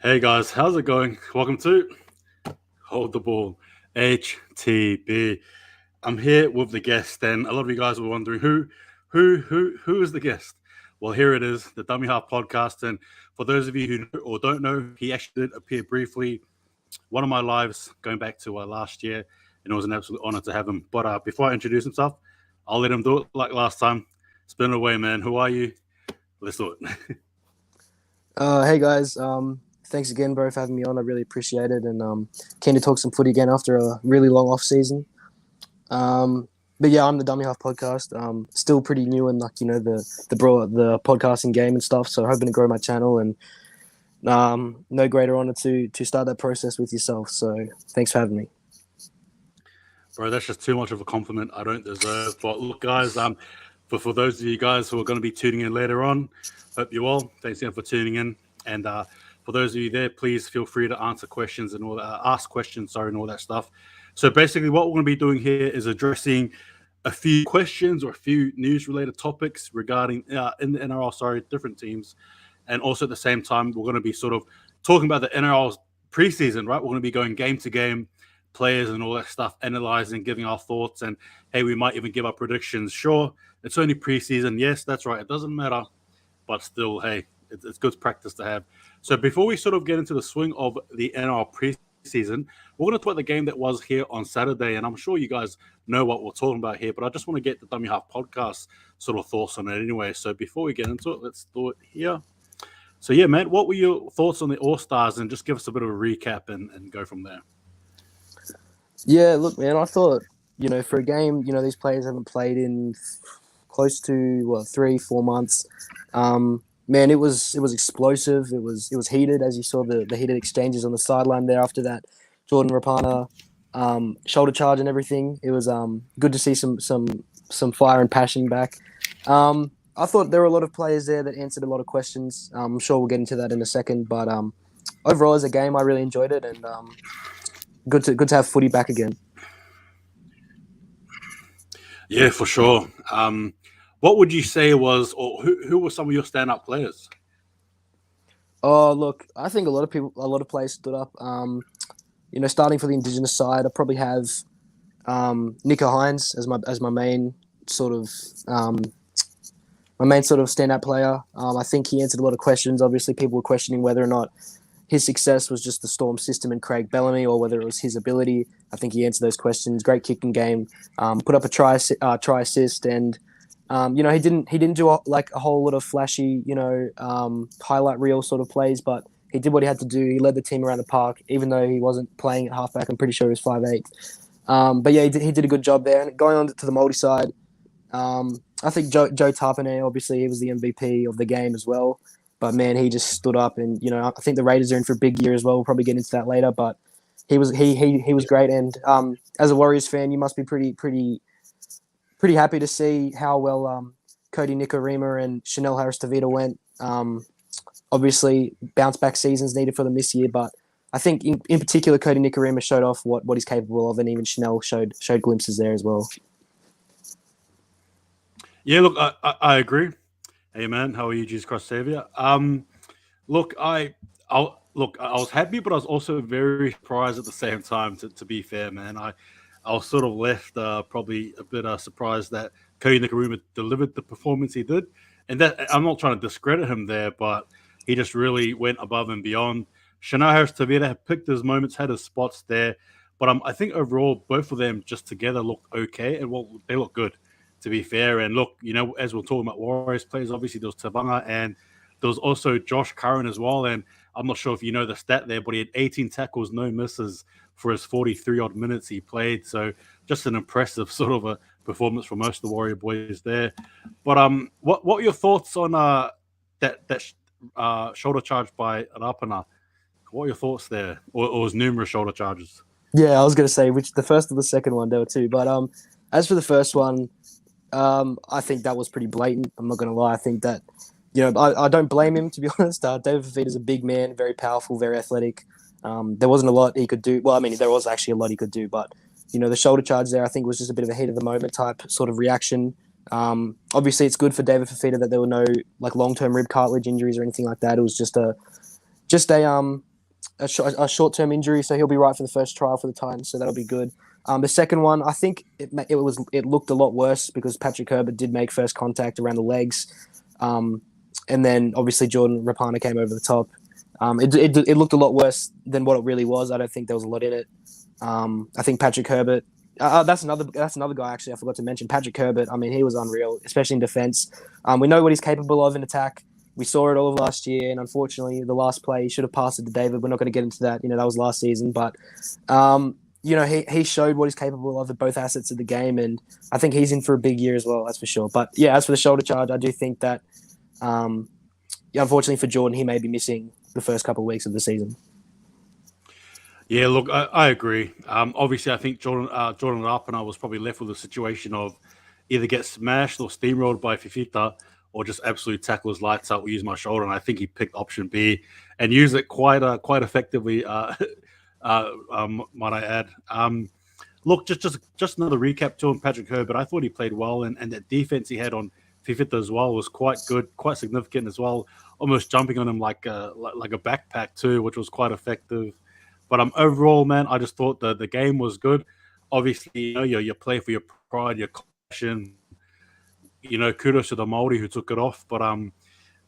Hey guys, how's it going? Welcome to Hold the Ball, HTB. I'm here with the guest, and a lot of you guys were wondering who is the guest. Well, here it is, the Dummy Half podcast. And for those of you who know or don't know, he actually did appear briefly one of my lives going back to last year, and it was an absolute honor to have him. But before I introduce himself, I'll let him do it like last time. Spin it away, man. Who are you? Let's do it. Hey guys, thanks again, bro, for having me on. I really appreciate it, and keen to talk some footy again after a really long off season. But yeah, I'm the Dummy Half podcast. Still pretty new in the podcasting game and stuff. So hoping to grow my channel, and no greater honor to start that process with yourself. So thanks for having me. Bro, that's just too much of a compliment I don't deserve. But look, guys, for those of you guys who are going to be tuning in later on, hope you all. Thanks again for tuning in. And for those of you there, please feel free to answer questions and ask questions, and all that stuff. So basically what we're going to be doing here is addressing a few questions or a few news-related topics regarding in the NRL, different teams. And also at the same time, we're going to be sort of talking about the NRL's preseason, right? We're going to be going game to game, players and all that stuff, analyzing, giving our thoughts, and hey, we might even give our predictions. Sure, it's only preseason. Yes, that's right. It doesn't matter, but still, hey, it's good practice to have. So before we sort of get into the swing of the NRL preseason, we're going to talk about the game that was here on Saturday, and I'm sure you guys know what we're talking about here, but I just want to get the Dummy Half podcast sort of thoughts on it anyway. So before we get into it, let's do it here. So yeah, man, what were your thoughts on the All-Stars, and just give us a bit of a recap and go from there. Yeah, look, man, I thought, for a game, these players haven't played in close to 3-4 months. Man, it was explosive. It was heated, as you saw the heated exchanges on the sideline there after that Jordan Rapana shoulder charge and everything. It was good to see some fire and passion back. I thought there were a lot of players there that answered a lot of questions. I'm sure we'll get into that in a second, but overall as a game, I really enjoyed it, and good to have footy back again. Yeah, for sure. What would you say was, or who were some of your standout players? Oh, look, I think a lot of players stood up. Starting for the Indigenous side, I probably have Nico Hines as my main sort of standout player. I think he answered a lot of questions. Obviously, people were questioning whether or not his success was just the Storm system and Craig Bellamy, or whether it was his ability. I think he answered those questions. Great kicking game, put up a try assist, and he didn't do a whole lot of flashy, highlight reel sort of plays, but he did what he had to do. He led the team around the park, even though he wasn't playing at halfback. I'm pretty sure he was 5'8". But yeah, he did a good job there. And going on to the Māori side, I think Joe Tapine, obviously he was the MVP of the game as well. But man, he just stood up, and I think the Raiders are in for a big year as well. We'll probably get into that later, but he was great. And as a Warriors fan, you must be pretty happy to see how well Cody Nikorima and Chanel Harris-Tavita went. Obviously, bounce back seasons needed for them this year, but I think in particular Cody Nikorima showed off what he's capable of, and even Chanel showed glimpses there as well. Yeah, look, I agree. Hey man, how are you, Jesus Christ Savior? Look, I was happy, but I was also very surprised at the same time. To be fair, man, I was sort of left probably a bit surprised that Cody Nikorima delivered the performance he did, and that I'm not trying to discredit him there, but he just really went above and beyond. Chanel Harris-Tavita had picked his moments, had his spots there, but I think overall both of them just together looked okay, and they look good, to be fair. And look, as we're talking about Warriors players, obviously there was Tabanga, and there was also Josh Curran as well. And I'm not sure if you know the stat there, but he had 18 tackles, no misses for his 43-odd minutes he played. So just an impressive sort of a performance for most of the Warrior boys there. But what were your thoughts on that shoulder charge by Rapana? What are your thoughts there? Or was numerous shoulder charges? Yeah, I was going to say which the first or the second one, there were two. But as for the first one, I think that was pretty blatant. I'm not going to lie. I think that, I don't blame him, to be honest. David Fifita is a big man, very powerful, very athletic. There wasn't a lot he could do. Well, I mean, there was actually a lot he could do, but, the shoulder charge there, I think, was just a bit of a heat of the moment type sort of reaction. Obviously, it's good for David Fifita that there were no long-term rib cartilage injuries or anything like that. It was just a a short-term injury, so he'll be right for the first trial for the Titans, so that'll be good. The second one, I think it looked a lot worse because Patrick Herbert did make first contact around the legs, and then obviously Jordan Rapana came over the top. It looked a lot worse than what it really was. I don't think there was a lot in it. I think Patrick Herbert. That's another guy actually I forgot to mention. Patrick Herbert. I mean, he was unreal, especially in defense. We know what he's capable of in attack. We saw it all of last year, and unfortunately, the last play he should have passed it to David. We're not going to get into that. That was last season, but he showed what he's capable of at both assets of the game, and I think he's in for a big year as well. That's for sure. But yeah, as for the shoulder charge, I do think that, unfortunately for Jordan, he may be missing the first couple of weeks of the season. Yeah, look, I agree. Obviously, I think Jordan Rapana was probably left with a situation of either get smashed or steamrolled by Fifita, or just absolutely tackle his lights out. We use my shoulder, and I think he picked option B and used it quite effectively. Might I add? Look, just another recap to him, Patrick Herbert. I thought he played well, and that defense he had on Fifita as well was quite good, quite significant as well. Almost jumping on him like a backpack too, which was quite effective. But overall, man, I just thought the game was good. Obviously, you play for your pride, your passion. Kudos to the Māori who took it off. But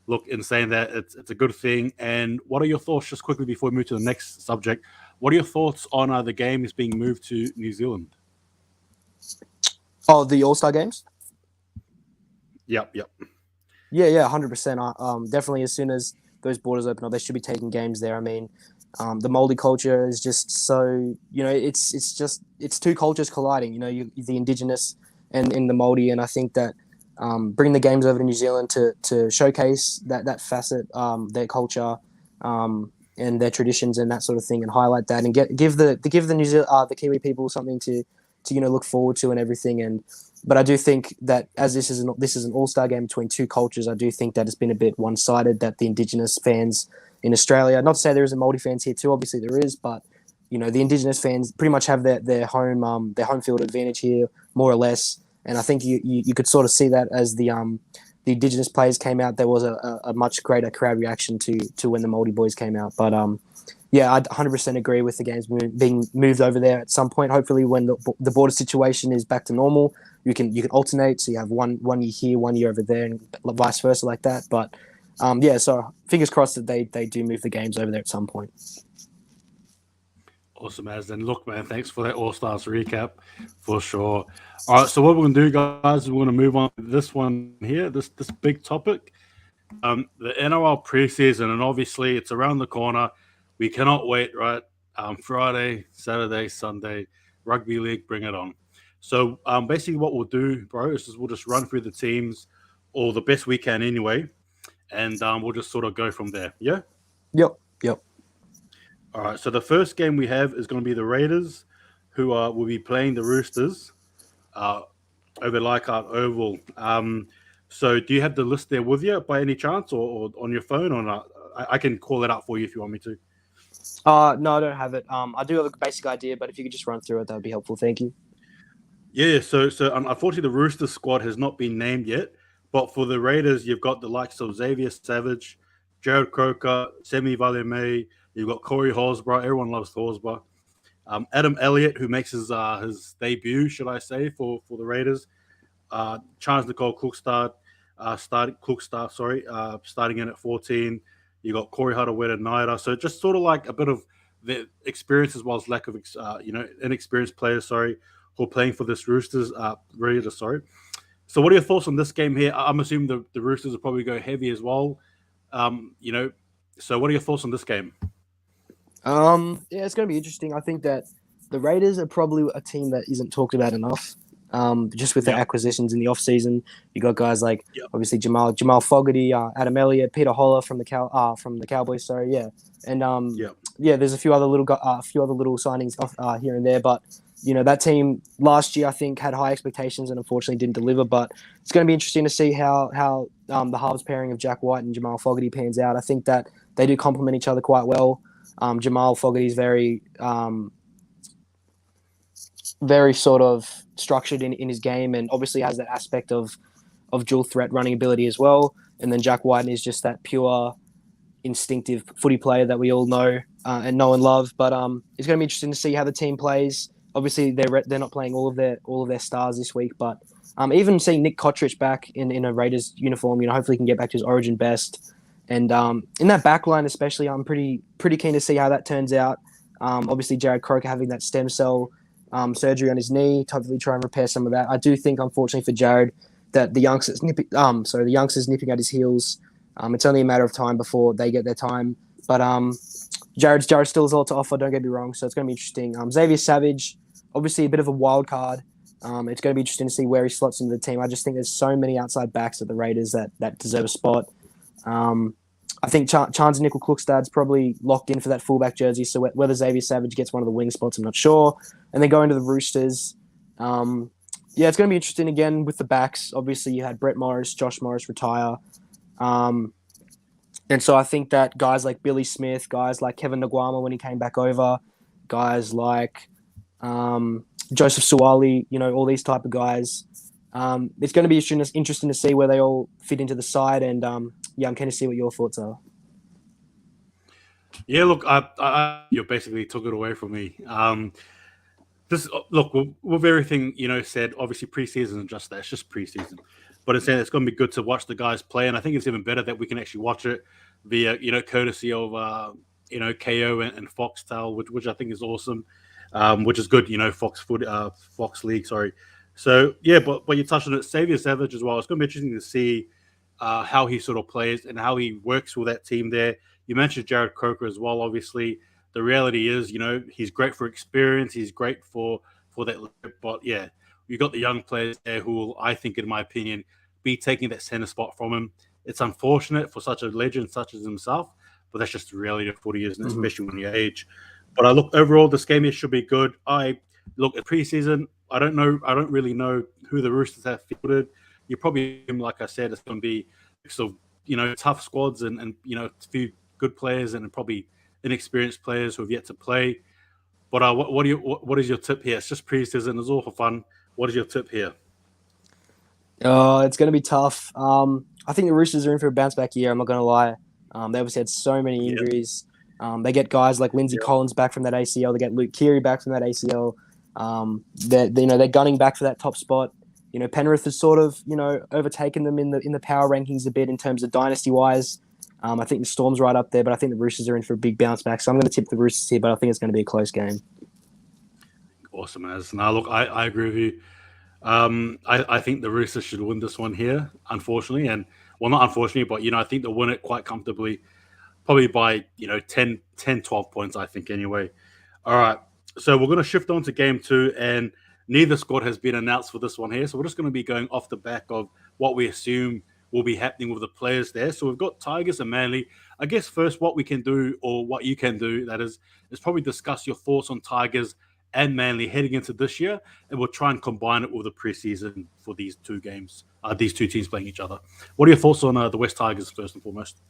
look, in saying that, it's a good thing. And what are your thoughts, just quickly before we move to the next subject, what are your thoughts on the games being moved to New Zealand? Oh, the All-Star games? Yep. Yeah, 100%. Definitely as soon as those borders open up, they should be taking games there. I mean, the Māori culture is just so, it's two cultures colliding, the Indigenous and the Māori. And I think that bring the games over to New Zealand to showcase that facet, their culture, and their traditions and that sort of thing, and highlight that, and give the New Zealand the Kiwi people something to look forward to and everything. But I do think that as this is an all-star game between two cultures, I do think that it's been a bit one-sided, that the Indigenous fans in Australia, not to say there isn't Māori fans here too, obviously there is, but the Indigenous fans pretty much have their home field advantage here, more or less. And I think you could sort of see that as the Indigenous players came out, there was a much greater crowd reaction to when the Māori boys came out. But yeah, I 100% agree with the games being moved over there at some point. Hopefully, when the border situation is back to normal, you can alternate. So you have one year here, 1 year over there, and vice versa like that. But yeah, so fingers crossed that they do move the games over there at some point. Awesome, as then. Look, man, thanks for that All-Stars recap, for sure. All right, so what we're going to do, guys, we're going to move on to this one here, this big topic, the NRL preseason, and obviously it's around the corner. We cannot wait, right? Friday, Saturday, Sunday, Rugby League, bring it on. So basically what we'll do, bro, is we'll just run through the teams, or the best we can anyway, and we'll just sort of go from there, yeah? Yep. All right, so the first game we have is going to be the Raiders, who will be playing the Roosters over Leichhardt Oval. So do you have the list there with you by any chance, or on your phone, or not? I can call it out for you if you want me to. No, I don't have it. I do have a basic idea, but if you could just run through it, that would be helpful. Thank you. Yeah, so unfortunately the Roosters squad has not been named yet, but for the Raiders, you've got the likes of Xavier Savage, Jared Croker, Semi Valemei. You've got Corey Horsburgh. Everyone loves Horsburgh. Adam Elliott, who makes his debut, should I say, for the Raiders. Charles Nicole Klukstad, starting in at 14. You got Corey Harawira-Naera. So just sort of like a bit of the experience as well as lack of inexperienced players. Who are playing for this Raiders. So what are your thoughts on this game here? I'm assuming the Roosters will probably go heavy as well. So what are your thoughts on this game? Yeah, it's going to be interesting. I think that the Raiders are probably a team that isn't talked about enough. Just with their acquisitions in the offseason, you got guys like obviously Jamal Fogarty, Adam Elliott, Peter Holler from the Cowboys. And there's a few other little signings here and there. But that team last year I think had high expectations and unfortunately didn't deliver. But it's going to be interesting to see how the halves pairing of Jack White and Jamal Fogarty pans out. I think that they do complement each other quite well. Jamal Fogarty is very sort of structured in his game, and obviously has that aspect of dual threat running ability as well. And then Jack White is just that pure instinctive footy player that we all know. and know and love. But it's going to be interesting to see how the team plays. Obviously, they're not playing all of their stars this week, but even seeing Nick Kotrick back in a Raiders uniform, hopefully he can get back to his Origin best. And in that back line especially, I'm pretty keen to see how that turns out. Obviously, Jared Croker having that stem cell surgery on his knee to hopefully try and repair some of that. I do think, unfortunately for Jared, that the youngsters nipping at his heels. It's only a matter of time before they get their time. But Jared still has a lot to offer, don't get me wrong, so it's going to be interesting. Xavier Savage, obviously a bit of a wild card. It's going to be interesting to see where he slots into the team. I just think there's so many outside backs at the Raiders that deserve a spot. I think Chance Nickel-Klukstad's probably locked in for that fullback jersey, so whether Xavier Savage gets one of the wing spots, I'm not sure. And then going to the Roosters. It's going to be interesting again with the backs. Obviously, you had Brett Morris, Josh Morris retire. And so I think that guys like Billy Smith, guys like Kevin Nagwama when he came back over, guys like Joseph Suwali, all these type of guys. It's going to be interesting to see where they all fit into the side. And I'm keen to see what your thoughts are. Yeah, look, you basically took it away from me. With everything said, obviously preseason and just that, it's just preseason. But it's going to be good to watch the guys play, and I think it's even better that we can actually watch it via courtesy of KO and Foxtel, which I think is awesome, which is good. Fox League, sorry. So yeah, but you touched on it, Xavier Savage as well. It's going to be interesting to see how he sort of plays and how he works with that team there. You mentioned Jared Croker as well. Obviously, the reality is, he's great for experience. He's great for that. But yeah, you've got the young players there who will, I think, in my opinion, be taking that center spot from him. It's unfortunate for such a legend such as himself, but that's just the reality of footy, isn't it? Especially when you age. But I look overall, this game here should be good. I look at preseason. I don't really know who the Roosters have fielded. You probably, like I said, it's going to be sort of, tough squads and a few good players and probably inexperienced players who have yet to play. But what is your tip here? It's just preseason. It's all for fun. What is your tip here? It's going to be tough. I think the Roosters are in for a bounce back year. I'm not going to lie. They obviously had so many injuries. They get guys like Lindsay Collins back from that ACL. They get Luke Cleary back from that ACL. They're gunning back for that top spot. Penrith has sort of overtaken them in the power rankings a bit in terms of dynasty wise. I think the Storm's right up there, but I think the Roosters are in for a big bounce back. So I'm going to tip the Roosters here, but I think it's going to be a close game. Awesome, as now look, I agree with you. I think the Roosters should win this one here, unfortunately, and not unfortunately, but I think they'll win it quite comfortably, probably by 10, 12 points, I think anyway. All right, so we're going to shift on to game 2, and neither squad has been announced for this one here, so we're just going to be going off the back of what we assume will be happening with the players there. So we've got Tigers and Manly. I guess first what we can do, or what you can do, that is probably discuss your thoughts on Tigers and Manly heading into this year, and we'll try and combine it with the preseason for these two games, these two teams playing each other. What are your thoughts on the West Tigers first and foremost?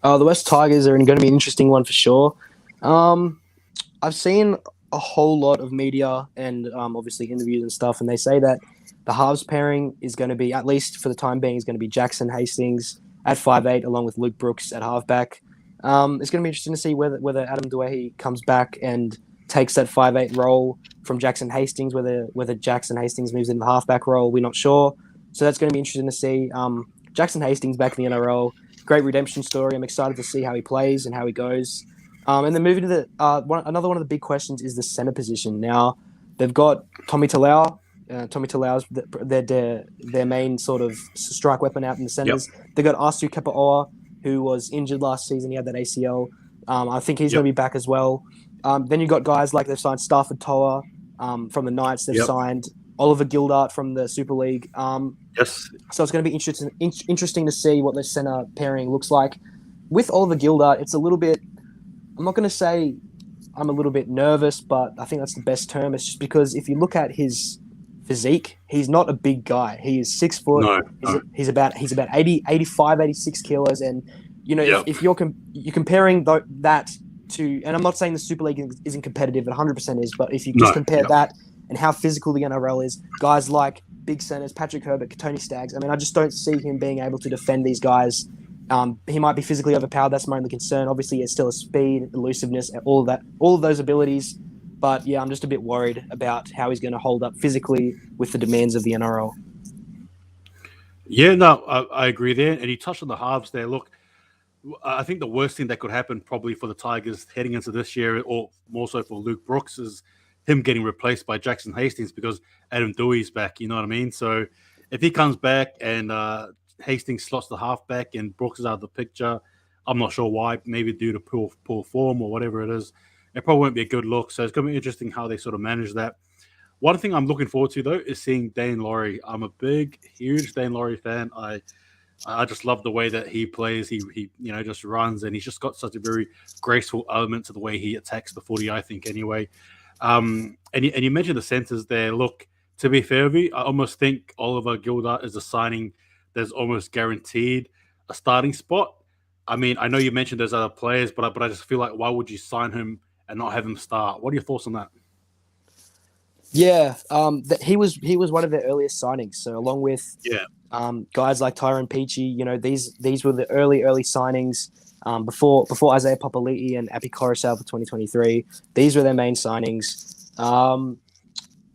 The West Tigers are going to be an interesting one for sure. I've seen a whole lot of media and obviously interviews and stuff, and they say that the halves pairing is going to be, at least for the time being, is going to be Jackson Hastings at 5'8", along with Luke Brooks at halfback. It's going to be interesting to see whether Adam Duehi comes back and takes that 5'8" role from Jackson Hastings, whether Jackson Hastings moves into the halfback role, we're not sure. So that's going to be interesting to see. Jackson Hastings back in the NRL, great redemption story. I'm excited to see how he plays and how he goes. And then moving to another one of the big questions is the centre position. Now, they've got Tommy Talau. Tommy Talau's their main sort of strike weapon out in the centres. Yep. They've got Asu Kepaoa, who was injured last season. He had that ACL. I think he's going to be back as well. Then you've got guys like they've signed Stafford Toa from the Knights. They've signed Oliver Gildart from the Super League. Yes. So it's going to be interesting to see what the centre pairing looks like. With Oliver Gildart, it's a little bit, I'm not going to say I'm a little bit nervous, but I think that's the best term. It's just because if you look at his physique, he's not a big guy. He is 6 foot. No. He's about 80, 85, 86 kilos. And, if you're comparing that to, and I'm not saying the Super League isn't competitive, it 100% is, but if you just compare that and how physical the NRL is, guys like big centers, Patrick Herbert, Tony Staggs, I mean, I just don't see him being able to defend these guys He might be physically overpowered. That's my only concern. Obviously, he has still a speed, elusiveness, all of that, all of those abilities. But yeah, I'm just a bit worried about how he's going to hold up physically with the demands of the NRL. Yeah, no, I agree there. And you touched on the halves there. Look, I think the worst thing that could happen probably for the Tigers heading into this year, or more so for Luke Brooks, is him getting replaced by Jackson Hastings because Adam Dewey's back. You know what I mean? So if he comes back and Hastings slots the halfback and Brooks is out of the picture, I'm not sure why. Maybe due to poor form or whatever it is. It probably won't be a good look. So it's going to be interesting how they sort of manage that. One thing I'm looking forward to, though, is seeing Dane Laurie. I'm a huge Dane Laurie fan. I just love the way that he plays. He just runs, and he's just got such a very graceful element to the way he attacks the footy, I think, anyway. And you mentioned the centres there. Look, to be fair with you, I almost think Oliver Gildart is a signing that's almost guaranteed a starting spot. I mean, I know you mentioned there's other players, but I just feel like why would you sign him and not have him start? What are your thoughts on that? Yeah, he was one of their earliest signings. So along with Yeah. guys like Tyrone Peachy, these were the early signings before Isaiah Papali'i and Api Coruscant for 2023. These were their main signings.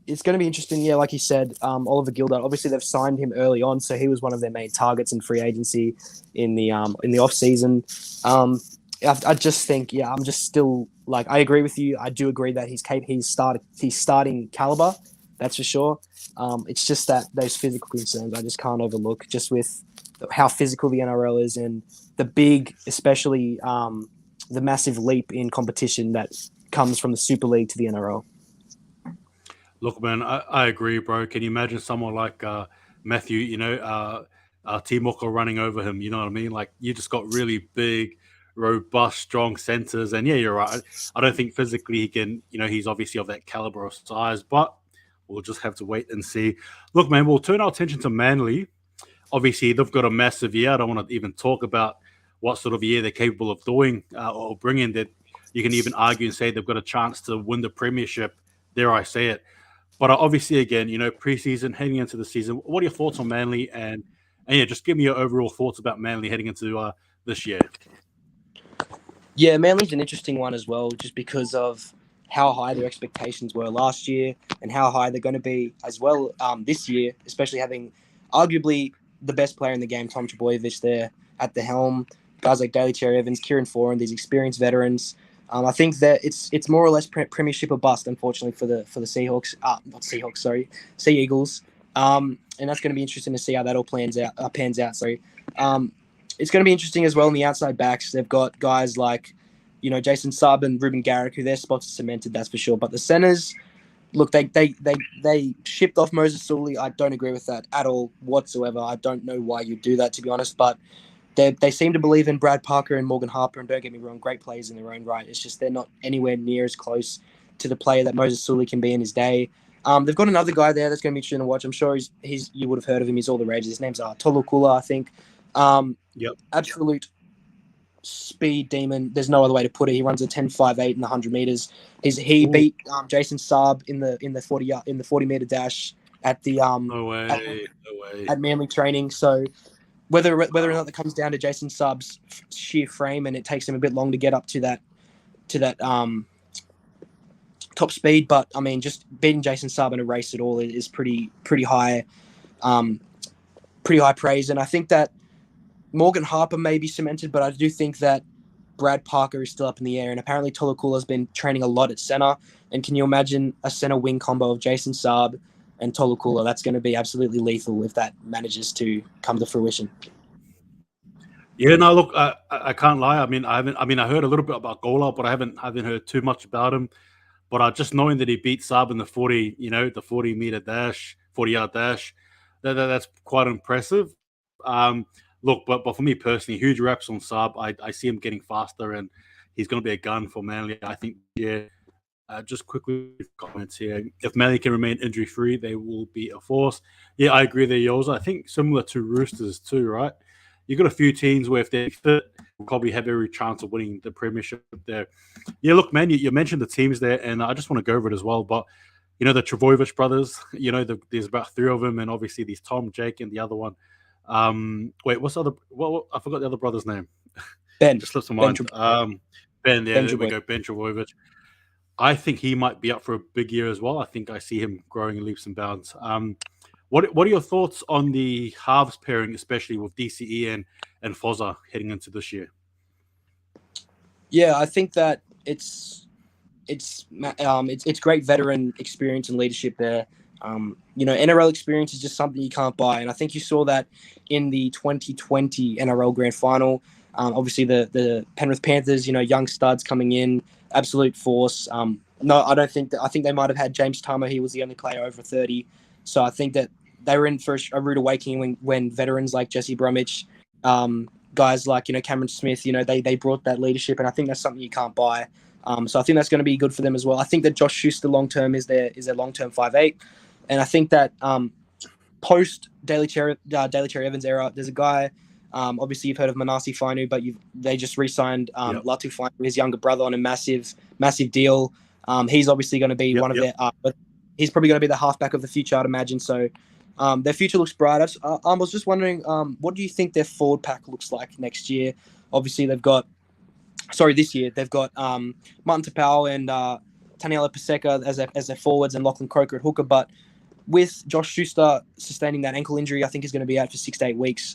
It's going to be interesting. Yeah, like you said, Oliver Gildart. Obviously, they've signed him early on, so he was one of their main targets in free agency in the off season. I just think, yeah, I'm just still like I agree with you. I do agree that he's starting caliber, that's for sure. It's just that those physical concerns I just can't overlook, just with how physical the NRL is and the big, especially the massive leap in competition that comes from the Super League to the NRL. Look, man, I agree, bro. Can you imagine someone like Matthew, Tomoko running over him? You know what I mean? Like, you just got really big, robust, strong centers. And yeah, you're right. I don't think physically he can, he's obviously of that caliber of size, but we'll just have to wait and see. Look, man, we'll turn our attention to Manly. Obviously, they've got a massive year. I don't want to even talk about what sort of year they're capable of doing or bringing that. You can even argue and say they've got a chance to win the premiership. Dare I say it? But obviously, again, preseason heading into the season. What are your thoughts on Manly? And yeah, just give me your overall thoughts about Manly heading into this year. Yeah, Manly's an interesting one as well, just because of how high their expectations were last year and how high they're going to be as well this year, especially having arguably the best player in the game, Tom Trbojevic, there at the helm. Guys like Daly Cherry Evans, Kieran Foran, these experienced veterans. I think that it's more or less premiership or bust, unfortunately, for the Seahawks. Not Seahawks, sorry, Sea Eagles. And that's going to be interesting to see how that all pans out. Sorry. It's going to be interesting as well in the outside backs. They've got guys like, Jason Saab and Ruben Garrick, who their spots are cemented, that's for sure. But the centers, look, they shipped off Moses Sully. I don't agree with that at all whatsoever. I don't know why you do that, to be honest. But they seem to believe in Brad Parker and Morgan Harper, and don't get me wrong, great players in their own right. It's just they're not anywhere near as close to the player that Moses Sully can be in his day. They've got another guy there that's going to be interesting to watch. I'm sure he's you would have heard of him. He's all the rage. His name's Tolu Kula, I think. Yep. Absolute speed demon. There's no other way to put it. He runs a 10.58 in the 100 meters. He beat Jason Saab in the 40 meter dash at the No way. at Manly training. So whether or not that comes down to Jason Saab's sheer frame and it takes him a bit long to get up to that top speed, but I mean, just beating Jason Saab in a race at all is pretty high praise. And I think that Morgan Harper may be cemented, but I do think that Brad Parker is still up in the air, and apparently Tolakula has been training a lot at center. And can you imagine a center wing combo of Jason Saab and Tolakula? That's going to be absolutely lethal if that manages to come to fruition. Yeah, no, look, I can't lie. I mean, I heard a little bit about Gola, but I haven't heard too much about him. But just knowing that he beat Saab in the 40, the 40-meter dash, 40-yard dash, that's quite impressive. Look, but for me personally, huge reps on Saab. I see him getting faster, and he's going to be a gun for Manly. I think, yeah. Just quickly comments here. If Manly can remain injury-free, they will be a force. Yeah, I agree there, Yoza. I think similar to Roosters too, right? You've got a few teams where if they fit, will probably have every chance of winning the premiership there. Yeah, look, man, you mentioned the teams there, and I just want to go over it as well. But, the Trbojevic brothers, there's about three of them, and obviously these Tom, Jake, and the other one. Wait, what's the other? What I forgot the other brother's name. Ben. Just slips my mind. Ben. Yeah, there we go. Ben Trbojevic. I think he might be up for a big year as well. I think I see him growing in leaps and bounds. What are your thoughts on the halves pairing, especially with DCE and Fozza heading into this year? Yeah, I think that it's great veteran experience and leadership there. NRL experience is just something you can't buy, and I think you saw that in the 2020 NRL Grand Final. Obviously, the Penrith Panthers, young studs coming in, absolute force. No, I don't think that. I think they might have had James Tama. He was the only player over 30, so I think that they were in for a rude awakening when veterans like Jesse Bromwich, guys like Cameron Smith, they brought that leadership, and I think that's something you can't buy. So I think that's going to be good for them as well. I think that Josh Schuster long term is their long term 5'8", and I think that post Daly Cherry Evans era, there's a guy. Obviously, you've heard of Manasi Fainu, but they just re-signed Latu Fainu, his younger brother, on a massive deal. He's obviously going to be one of their. He's probably going to be the halfback of the future, I'd imagine. So their future looks bright. I was just wondering, what do you think their forward pack looks like next year? Obviously, this year they've got Martin Tapau and Taniela Paseka as their forwards and Lachlan Croker at hooker. But with Josh Schuster sustaining that ankle injury, I think he's going to be out for 6 to 8 weeks.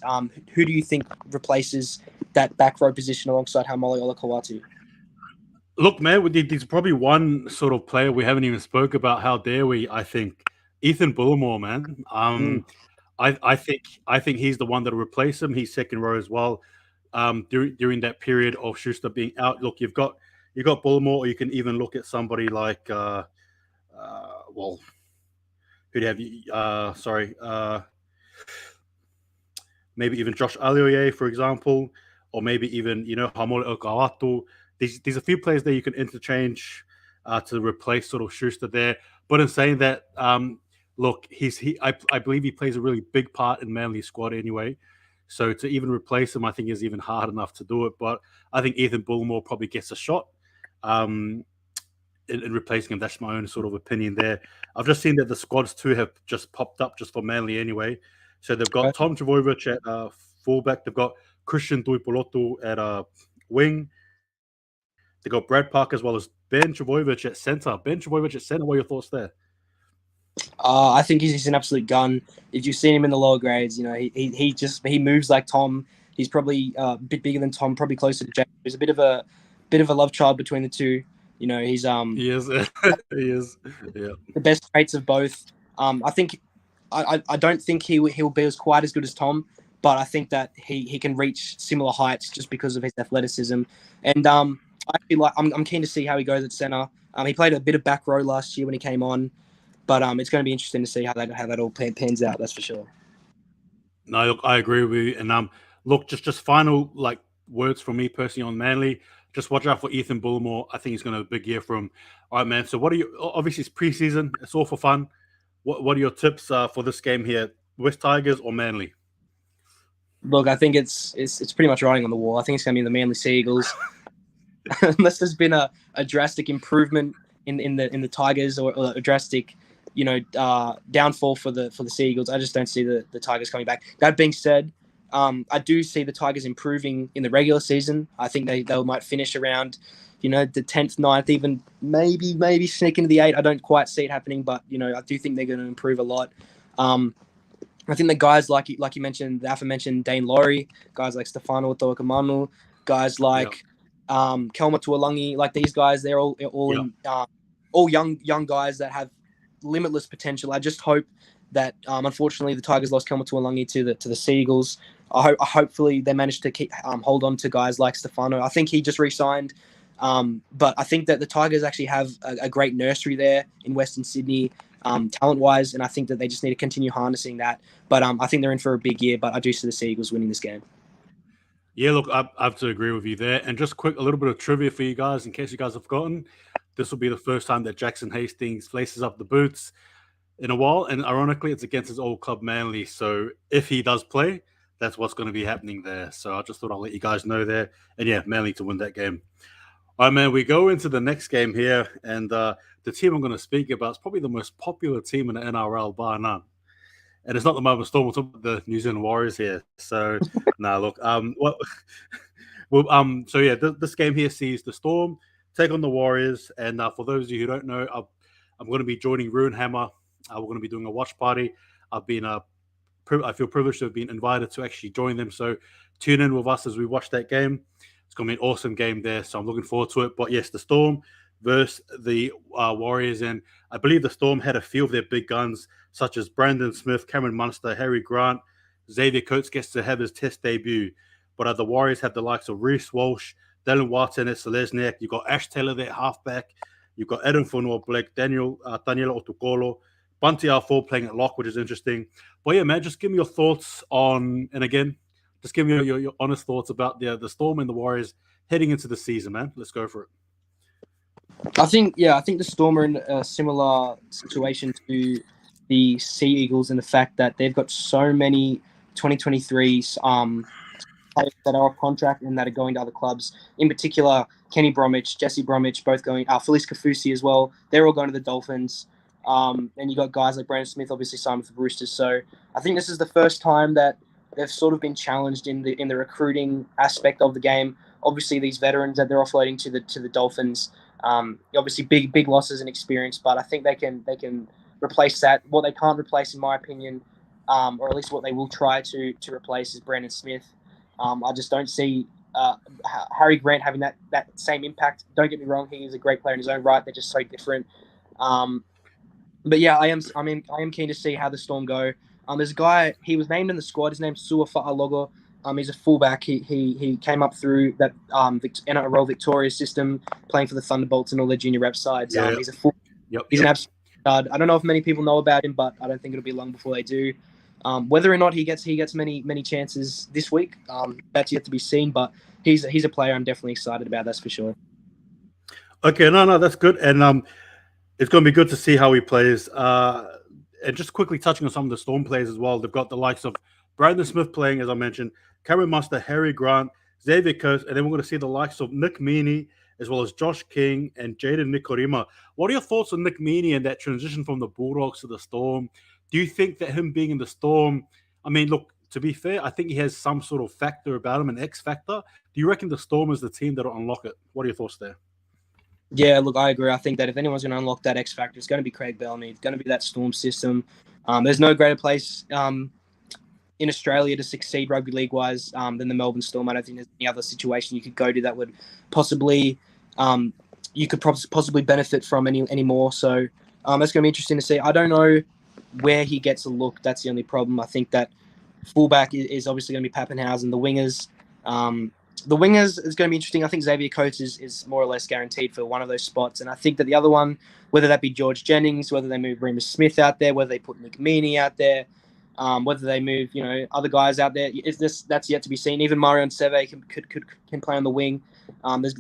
Who do you think replaces that back row position alongside Haumole Olakau'atu? Look, man, there's probably one sort of player we haven't even spoke about. How dare we? I think Ethan Bullimore, man. I think he's the one that'll replace him. He's second row as well. During that period of Schuster being out, look, you've got Bullimore, or you can even look at somebody like who'd have you? Maybe even Josh Alioye, for example, or maybe even Haumole Olakau'atu. There's a few players there you can interchange to replace sort of Schuster there. But in saying that, look, I believe he plays a really big part in Manly's squad anyway. So to even replace him, I think is even hard enough to do it. But I think Ethan Bullimore probably gets a shot in replacing him. That's my own sort of opinion there. I've just seen that the squads too have just popped up just for Manly anyway. So they've got Tom Trbojevic at fullback. They've got Christian Tuipulotu at wing. They got Brad Park as well as Ben Trbojevic at centre. Ben Trbojevic at centre. What are your thoughts there? I think he's an absolute gun. If you've seen him in the lower grades, he moves like Tom. He's probably a bit bigger than Tom, probably closer to James. There's a bit of a love child between the two. He's he is. He is. Yeah. The best traits of both. I think I don't think he'll be quite as good as Tom, but I think that he can reach similar heights just because of his athleticism. And I'm keen to see how he goes at centre. He played a bit of back row last year when he came on, but it's going to be interesting to see how that all pans out. That's for sure. No, look, I agree with you. And look, just final words from me personally on Manly. Just watch out for Ethan Bullimore. I think he's going to have a big year for him. All right, man. So what are you? Obviously, it's preseason. It's all for fun. What are your tips for this game here? West Tigers or Manly? Look, I think it's pretty much writing on the wall. I think it's going to be the Manly Sea Eagles. Unless there's been a drastic improvement in the Tigers or a drastic, downfall for the Sea Eagles, I just don't see the Tigers coming back. That being said, I do see the Tigers improving in the regular season. I think they might finish around, the 10th, 9th, even maybe sneak into the 8. I don't quite see it happening, but I do think they're going to improve a lot. I think the guys like you mentioned, the aforementioned Dane Laurie, guys like Stefano Toakamanu, guys like Kelma Tuolangi, like these guys, they're all young guys that have limitless potential. I just hope that unfortunately the Tigers lost Kelma Tuolangi to the Sea Eagles. Hopefully they managed to keep hold on to guys like Stefano. I think he just re-signed. But I think that the Tigers actually have a great nursery there in Western Sydney, talent-wise, and I think that they just need to continue harnessing that. But I think they're in for a big year, but I do see the Sea Eagles winning this game. Yeah, look, I have to agree with you there. And just a little bit of trivia for you guys, in case you guys have forgotten. This will be the first time that Jackson Hastings laces up the boots in a while. And ironically, it's against his old club Manly. So if he does play, that's what's going to be happening there. So I just thought I'll let you guys know there. And yeah, Manly to win that game. All right, man, we go into the next game here. And the team I'm going to speak about is probably the most popular team in the NRL, bar none. And it's not the Melbourne Storm, we're talking about the New Zealand Warriors here. So, look, so yeah, this game here sees the Storm take on the Warriors. And for those of you who don't know, I'm going to be joining Ruin Hammer. We're going to be doing a watch party. I feel privileged to have been invited to actually join them. So tune in with us as we watch that game. It's going to be an awesome game there. So I'm looking forward to it. But yes, the Storm versus the Warriors. And I believe the Storm had a few of their big guns, such as Brandon Smith, Cameron Munster, Harry Grant. Xavier Coates gets to have his test debut. But the Warriors have the likes of Reece Walsh, Dylan Watson at Selesniak. You've got Ash Taylor there, halfback. You've got Adam Fonua-Blake, Daniela Otukolo, Bunty R4 playing at lock, which is interesting. But yeah, man, just give me your thoughts on, and again, just give me your honest thoughts about the Storm and the Warriors heading into the season, man. Let's go for it. I think the Storm are in a similar situation to the Sea Eagles in the fact that they've got so many 2023 players that are off contract and that are going to other clubs. In particular, Kenny Bromwich, Jesse Bromwich, both going. Felice Kafusi as well. They're all going to the Dolphins. And you got guys like Brandon Smith, obviously signed with the Roosters. So I think this is the first time that they've sort of been challenged in the recruiting aspect of the game. Obviously, these veterans that they're offloading to the Dolphins. Obviously, big losses in experience, but I think they can replace that. What they can't replace, in my opinion, or at least what they will try to replace, is Brandon Smith. I just don't see Harry Grant having that same impact. Don't get me wrong; he is a great player in his own right. They're just so different. But yeah, I am keen to see how the Storm go. There's a guy, he was named in the squad. His name's Sua Fa'alogo. He's a fullback. He came up through that NRL Victoria system, playing for the Thunderbolts and all their junior rep sides. Yeah. He's a full. He's an absolute stud. I don't know if many people know about him, but I don't think it'll be long before they do. Whether or not he gets many chances this week, that's yet to be seen. But he's a player I'm definitely excited about. That's for sure. Okay, no, that's good, and it's going to be good to see how he plays. And just quickly touching on some of the Storm players as well, they've got the likes of Brandon Smith playing, as I mentioned, Cameron Munster, Harry Grant, Xavier Coates, and then we're going to see the likes of Nick Meaney, as well as Josh King and Jaden Nikorima. What are your thoughts on Nick Meaney and that transition from the Bulldogs to the Storm? Do you think that him being in the Storm, I mean, look, to be fair, I think he has some sort of factor about him, an X factor. Do you reckon the Storm is the team that will unlock it? What are your thoughts there? Yeah, look, I agree. I think that if anyone's going to unlock that X factor, it's going to be Craig Bellamy. It's going to be that Storm system. There's no greater place in Australia to succeed rugby league-wise than the Melbourne Storm. I don't think there's any other situation you could go to that would possibly benefit from any more. So that's going to be interesting to see. I don't know where he gets a look. That's the only problem. I think that fullback is obviously going to be Pappenhausen. The wingers is going to be interesting. I think Xavier Coates is more or less guaranteed for one of those spots. And I think that the other one, whether that be George Jennings, whether they move Remus Smith out there, whether they put Nick Meaney out there, whether they move, other guys out there, that's yet to be seen. Even Marion Seve can play on the wing.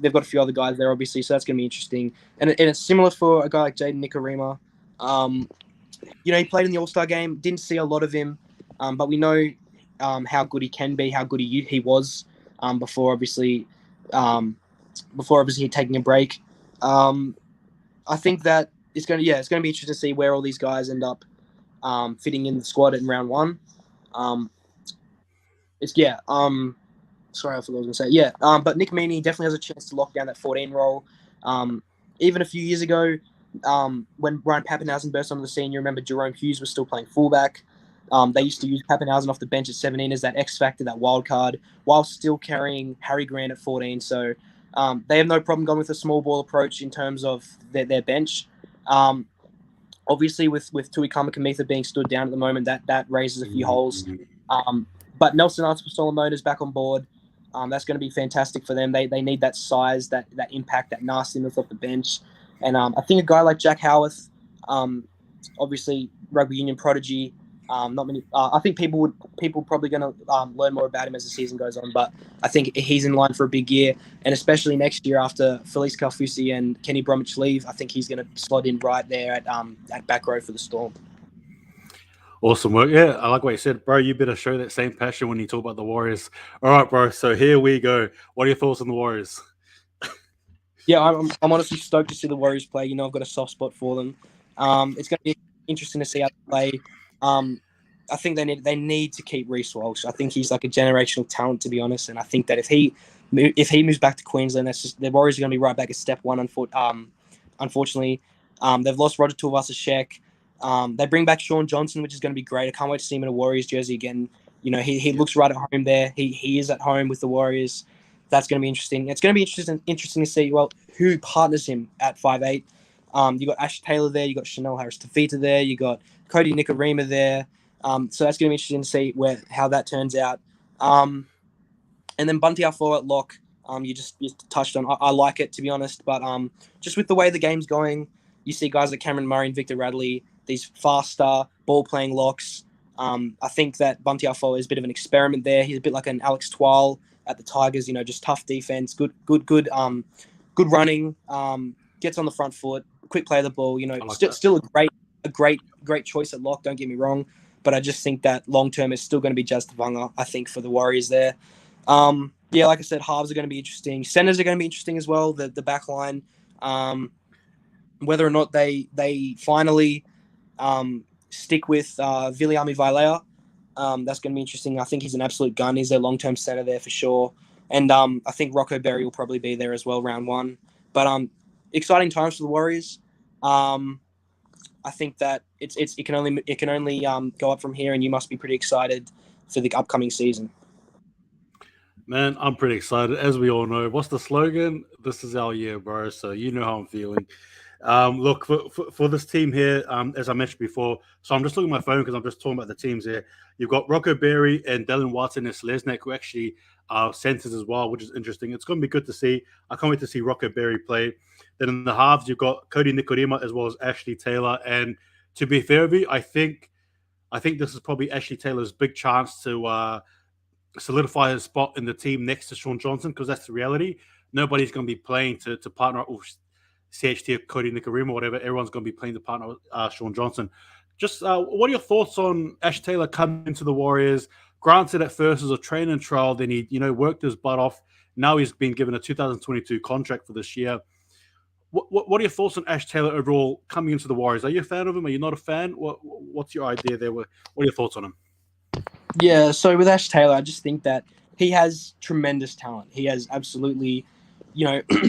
They've got a few other guys there, obviously, so that's going to be interesting. And it's similar for a guy like Jaden Nikorima. He played in the All-Star game, didn't see a lot of him, but we know how good he can be, how good he was. Before obviously taking a break. I think that it's going to be interesting to see where all these guys end up fitting in the squad in round one. Sorry, I forgot what I was going to say. Yeah, but Nick Meaney definitely has a chance to lock down that 14 role. Even a few years ago, when Brian Pappenhausen burst onto the scene, you remember Jerome Hughes was still playing fullback. They used to use Pappenhausen off the bench at 17 as that X factor, that wild card, while still carrying Harry Grant at 14. So they have no problem going with a small ball approach in terms of their bench. Obviously, with Tui Kamikamica being stood down at the moment, that raises a few holes. But Nelson Arthur-Solomon is back on board. That's going to be fantastic for them. They need that size, that impact, that nastiness off the bench. And I think a guy like Jack Howarth, obviously rugby union prodigy. Not many. I think people probably going to learn more about him as the season goes on. But I think he's in line for a big year, and especially next year after Felice Kaufusi and Kenny Bromwich leave, I think he's going to slot in right there at back row for the Storm. Awesome work. Yeah, I like what you said, bro. You better show that same passion when you talk about the Warriors. All right, bro. So here we go. What are your thoughts on the Warriors? Yeah, I'm honestly stoked to see the Warriors play. I've got a soft spot for them. It's going to be interesting to see how they play. I think they need to keep Reece Walsh. I think he's like a generational talent, to be honest. And I think that if he moves back to Queensland, that's just the Warriors are going to be right back at step one. Unfortunately, they've lost Roger Tuivasa-Sheck. They bring back Sean Johnson, which is going to be great. I can't wait to see him in a Warriors jersey again. You know, he looks right at home there. He is at home with the Warriors. That's going to be interesting. It's going to be interesting to see, well, who partners him at 5'8". You got Ash Taylor there. You got Chanel Harris-Tafita there. You got Cody Nikorima there. So that's going to be interesting to see how that turns out. And then Bunty Afoa at lock. You touched on. I like it, to be honest. But just with the way the game's going, you see guys like Cameron Murray and Victor Radley, these faster ball-playing locks. I think that Bunty Afoa is a bit of an experiment there. He's a bit like an Alex Twal at the Tigers. You know, just tough defense, good running. Gets on the front foot, quick play of the ball. You know, still a great choice at lock. Don't get me wrong, but I just think that long term is still going to be Jazz Tavanga, I think, for the Warriors there. Yeah, like I said, halves are going to be interesting. Centers are going to be interesting as well. The back line, whether or not they finally stick with Viliami Vailea, that's going to be interesting. I think he's an absolute gun. He's their long term center there for sure. And I think Rocco Berry will probably be there as well, round one. But exciting times for the Warriors. I think that it can only go up from here, and you must be pretty excited for the upcoming season. Man, I'm pretty excited. As we all know, what's the slogan? This is our year, bro. So you know how I'm feeling. Look, for this team here, as I mentioned before, so I'm just looking at my phone because I'm just talking about the teams here. You've got Rocco Berry and Dylan Watson and Selesnik, who actually are centers as well, which is interesting. It's going to be good to see. I can't wait to see Rocco Berry play. Then in the halves, you've got Cody Nikorima as well as Ashley Taylor. And to be fair with you, I think this is probably Ashley Taylor's big chance to solidify his spot in the team next to Sean Johnson, because that's the reality. Nobody's going to be playing to partner up with CHT or Cody Nikorima or whatever. Everyone's going to be playing to partner with Sean Johnson. Just what are your thoughts on Ash Taylor coming into the Warriors? Granted, at first as a training trial, then he worked his butt off. Now he's been given a 2022 contract for this year. What are your thoughts on Ash Taylor overall coming into the Warriors? Are you a fan of him? Are you not a fan? What's your idea there? What are your thoughts on him? Yeah, so with Ash Taylor, I just think that he has tremendous talent. He has absolutely,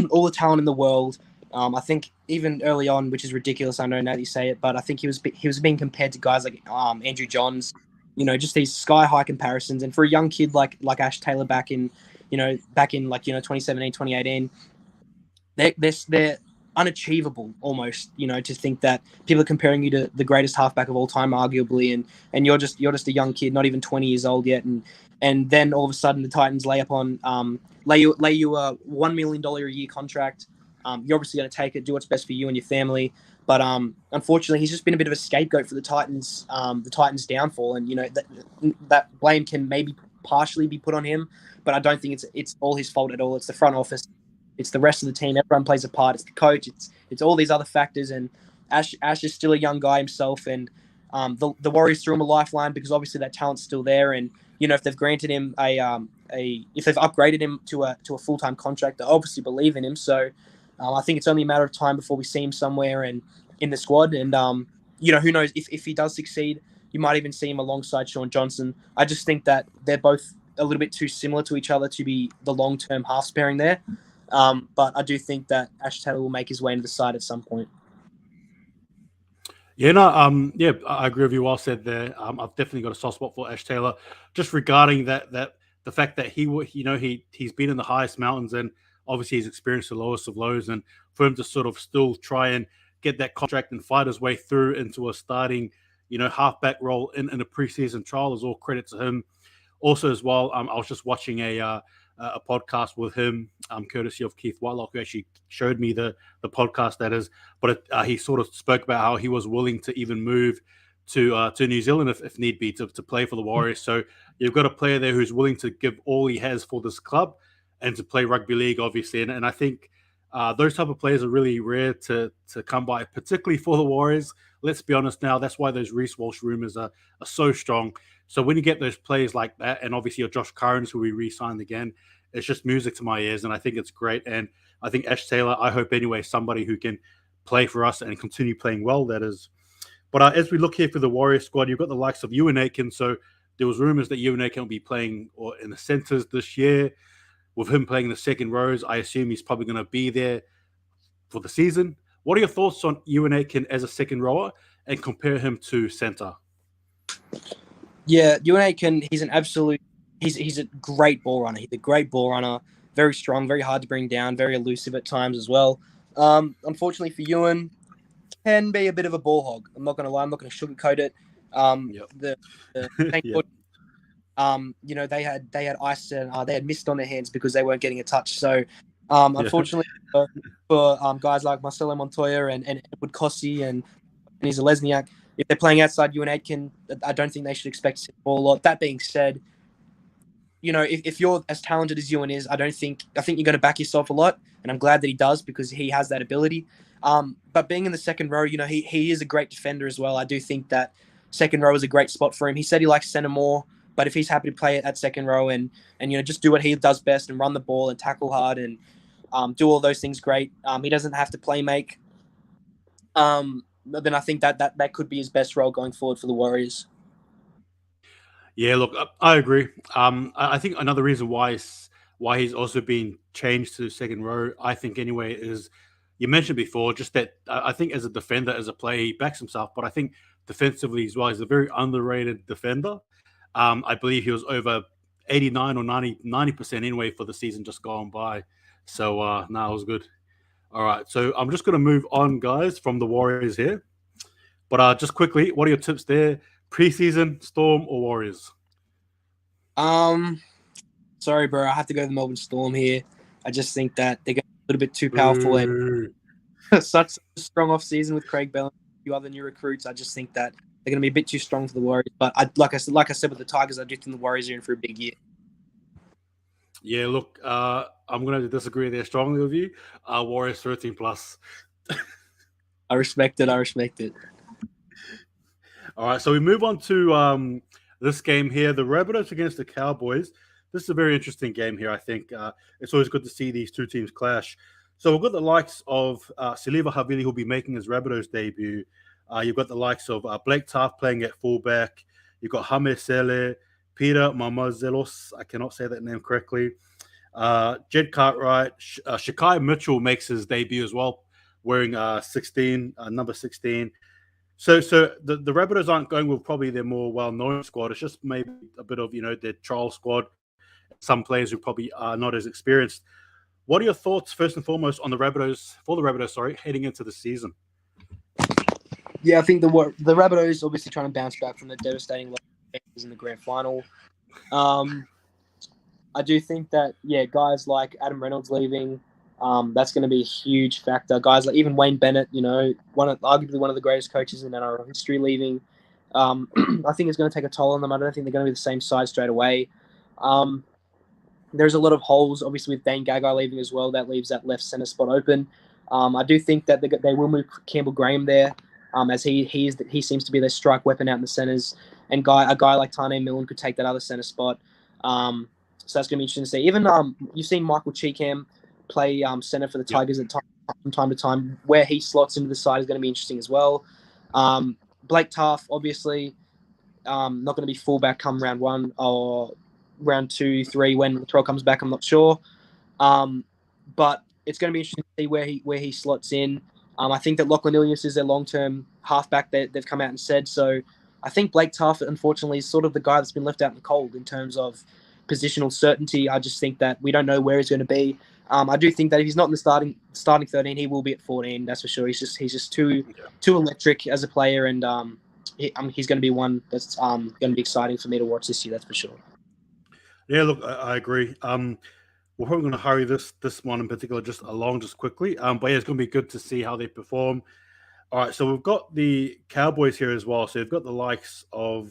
all the talent in the world. I think even early on, which is ridiculous, I know now that you say it, but I think he was being compared to guys like Andrew Johns, just these sky high comparisons. And for a young kid like Ash Taylor back in 2017, 2018, they're unachievable almost, to think that people are comparing you to the greatest halfback of all time, arguably, and you're just a young kid, not even 20 years old yet, and then all of a sudden the Titans lay you a $1 million a year contract. You're obviously going to take it, do what's best for you and your family. But unfortunately, he's just been a bit of a scapegoat for the Titans' downfall, and that blame can maybe partially be put on him, but I don't think it's all his fault at all. It's the front office. It's the rest of the team. Everyone plays a part. It's the coach. It's all these other factors. And Ash is still a young guy himself. And the Warriors threw him a lifeline because obviously that talent's still there. And if they've granted him if they've upgraded him to a full-time contract, they obviously believe in him. So I think it's only a matter of time before we see him somewhere in the squad. And who knows if he does succeed, you might even see him alongside Sean Johnson. I just think that they're both a little bit too similar to each other to be the long-term half pairing there. But I do think that Ash Taylor will make his way into the side at some point. Yeah, no, I agree with you. Well said there. I've definitely got a soft spot for Ash Taylor, just regarding that the fact that he's been in the highest mountains, and obviously he's experienced the lowest of lows, and for him to sort of still try and get that contract and fight his way through into a starting, halfback role in a preseason trial is all credit to him. Also, as well, I was just watching a podcast with him, courtesy of Keith Whitelock, who actually showed me the podcast, that is. But he sort of spoke about how he was willing to even move to New Zealand if need be to play for the Warriors. So you've got a player there who's willing to give all he has for this club and to play rugby league, obviously. And I think those type of players are really rare to come by, particularly for the Warriors. Let's be honest now, that's why those Reece Walsh rumors are so strong. So when you get those players like that, and obviously your Josh Currans, who we re-signed again, it's just music to my ears, and I think it's great. And I think Ash Taylor, I hope anyway, somebody who can play for us and continue playing well, that is. But as we look here for the Warriors squad, you've got the likes of Ewan Aitken. So there was rumors that Ewan Aitken will be playing or in the centres this year. With him playing the second rows, I assume he's probably going to be there for the season. What are your thoughts on Ewan Aitken as a second rower and compare him to centre? Yeah, Ewan Aitken, he's a great ball runner. He's a great ball runner, very strong, very hard to bring down, very elusive at times as well. Unfortunately for Ewan, can be a bit of a ball hog. I'm not going to lie. I'm not going to sugarcoat it. Thank God, they had ice and they had mist on their hands because they weren't getting a touch. So, unfortunately for guys like Marcelo Montoya and Edward Kossi and he's a Lesniak, if they're playing outside Ewan Aitken, I don't think they should expect to see the ball a lot. That being said, if you're as talented as Ewan is, I think you're going to back yourself a lot, and I'm glad that he does because he has that ability. But being in the second row, he is a great defender as well. I do think that second row is a great spot for him. He said he likes centre more, but if he's happy to play at second row and just do what he does best and run the ball and tackle hard and do all those things great, he doesn't have to play make. Then I think that could be his best role going forward for the Warriors. Yeah, look, I agree. I think another reason why he's also been changed to second row, I think anyway, is you mentioned before, just that I think as a defender, as a player, he backs himself, but I think defensively as well, he's a very underrated defender. I believe he was over 89 or 90% anyway for the season just gone by. So, it was good. All right, so I'm just going to move on, guys, from the Warriors here. But just quickly, what are your tips there? Preseason, Storm or Warriors? Sorry, bro. I have to go to the Melbourne Storm here. I just think that they're a little bit too powerful and such a strong off season with Craig Bellamy and a few other new recruits. I just think that they're going to be a bit too strong for the Warriors. But like I said with the Tigers, I do think the Warriors are in for a big year. Yeah, look, I'm going to disagree there strongly with you. Warriors 13 plus. I respect it. All right, so we move on to this game here, the Rabbitohs against the Cowboys. This is a very interesting game here, I think. It's always good to see these two teams clash. So we've got the likes of Siliva Havili, who'll be making his Rabbitohs debut. You've got the likes of Blake Taft playing at fullback. You've got Hame Sele, Peter Mamazelos, I cannot say that name correctly. Jed Cartwright, Shakai Mitchell makes his debut as well, wearing number 16. So the Rabbitohs aren't going with probably their more well-known squad. It's just maybe a bit of, their trial squad. Some players who probably are not as experienced. What are your thoughts, first and foremost, on the Rabbitohs, heading into the season? Yeah, I think the Rabbitohs obviously trying to bounce back from the devastating losses in the grand final. I do think that, guys like Adam Reynolds leaving, that's going to be a huge factor. Guys like even Wayne Bennett, arguably one of the greatest coaches in NRL history leaving. I think it's going to take a toll on them. I don't think they're going to be the same size straight away. There's a lot of holes, obviously, with Dane Gagai leaving as well. That leaves that left centre spot open. I do think that they will move Campbell Graham there, as he seems to be their strike weapon out in the centres. And a guy like Tane Milne could take that other centre spot. So that's going to be interesting to see. Even you've seen Michael Cheekham play centre for the Tigers from time to time. Where he slots into the side is going to be interesting as well. Blake Taft, obviously, not going to be fullback come round 1 or round 2, 3 when Latrell comes back. I'm not sure, but it's going to be interesting to see where he slots in. I think that Lachlan Ilias is their long-term halfback. They've come out and said so. I think Blake Taft, unfortunately, is sort of the guy that's been left out in the cold in terms of positional certainty. I just think that we don't know where he's going to be. I do think that if he's not in the starting 13, he will be at 14. That's for sure. He's just too electric as a player, and he's going to be one that's going to be exciting for me to watch this year. That's for sure. Yeah, look, I agree. We're probably going to hurry this one in particular just quickly. But yeah, it's going to be good to see how they perform. All right, so we've got the Cowboys here as well. So you've got the likes of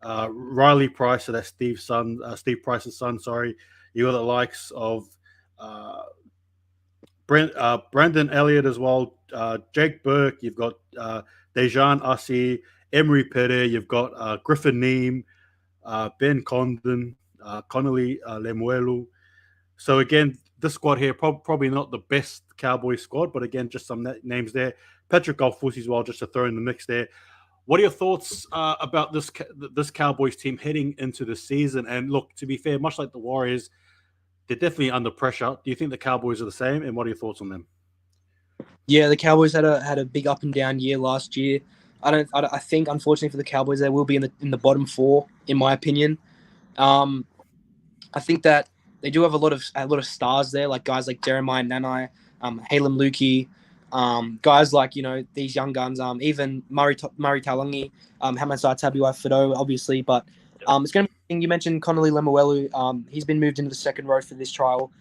Riley Price, so that's Steve Price's son. Sorry, you got the likes of Brandon Elliott as well. Jake Burke. You've got Dejan Asi, Emery Pere. You've got Griffin Neem, Ben Condon, Connolly Lemuelu. So again, this squad here probably not the best Cowboy squad, but again, just some names there. Patrick Galfusi as well, just to throw in the mix there. What are your thoughts about this Cowboys team heading into the season? And look, to be fair, much like the Warriors, they're definitely under pressure. Do you think the Cowboys are the same? And what are your thoughts on them? Yeah, the Cowboys had a big up and down year last year. I think unfortunately for the Cowboys, they will be in the bottom four, in my opinion. I think that they do have a lot of stars there, like guys like Jeremiah Nanai, Halem Lukey, guys like these young guns, even Murray Talangi, Hamasai Tabuai-Fidow, obviously. But it's going to be. You mentioned Connolly Lemuelu. He's been moved into the second row for this trial.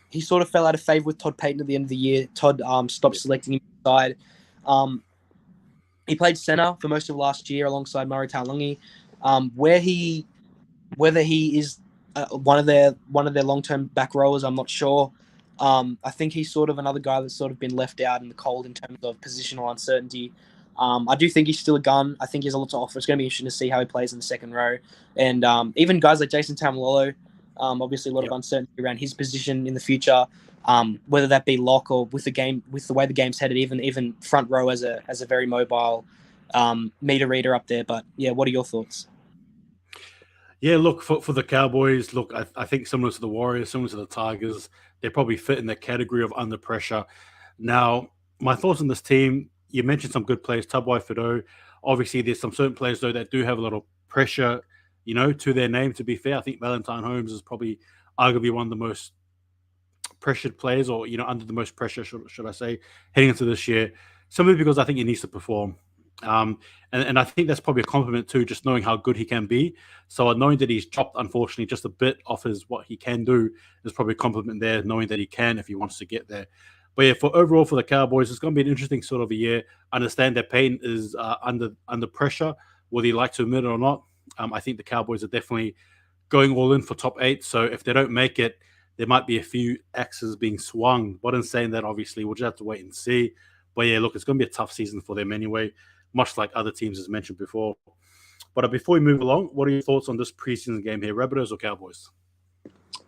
He sort of fell out of favour with Todd Payton at the end of the year. Todd stopped selecting him inside. He played centre for most of last year alongside Murray Talangi. Whether he is one of their long-term back rowers, I'm not sure. I think he's sort of another guy that's sort of been left out in the cold in terms of positional uncertainty. I do think he's still a gun. I think he has a lot to offer. It's going to be interesting to see how he plays in the second row. And even guys like Jason Taumalolo, obviously a lot of uncertainty around his position in the future, whether that be lock or with the way the game's headed, even front row as a very mobile meter reader up there. But yeah, what are your thoughts? Yeah, look, for the Cowboys, look, I think similar to the Warriors, similar to the Tigers, they probably fit in the category of under pressure. Now, my thoughts on this team, you mentioned some good players, Tabuai-Fidow. Obviously, there's some certain players, though, that do have a lot of pressure, to their name, to be fair. I think Valentine Holmes is probably arguably one of the most pressured players or, under the most pressure, should I say, heading into this year, simply because I think he needs to perform. And I think that's probably a compliment too, just knowing how good he can be. So knowing that he's dropped, unfortunately, just a bit off what he can do is probably a compliment there, knowing that he can if he wants to get there. But yeah, overall for the Cowboys, it's going to be an interesting sort of a year. I understand that Payton is under pressure, whether he like to admit it or not. I think the Cowboys are definitely going all in for top 8. So if they don't make it, there might be a few axes being swung. But in saying that, obviously, we'll just have to wait and see. But yeah, look, it's going to be a tough season for them anyway, much like other teams as mentioned before. But before we move along, what are your thoughts on this preseason game here, Rabbitohs or Cowboys?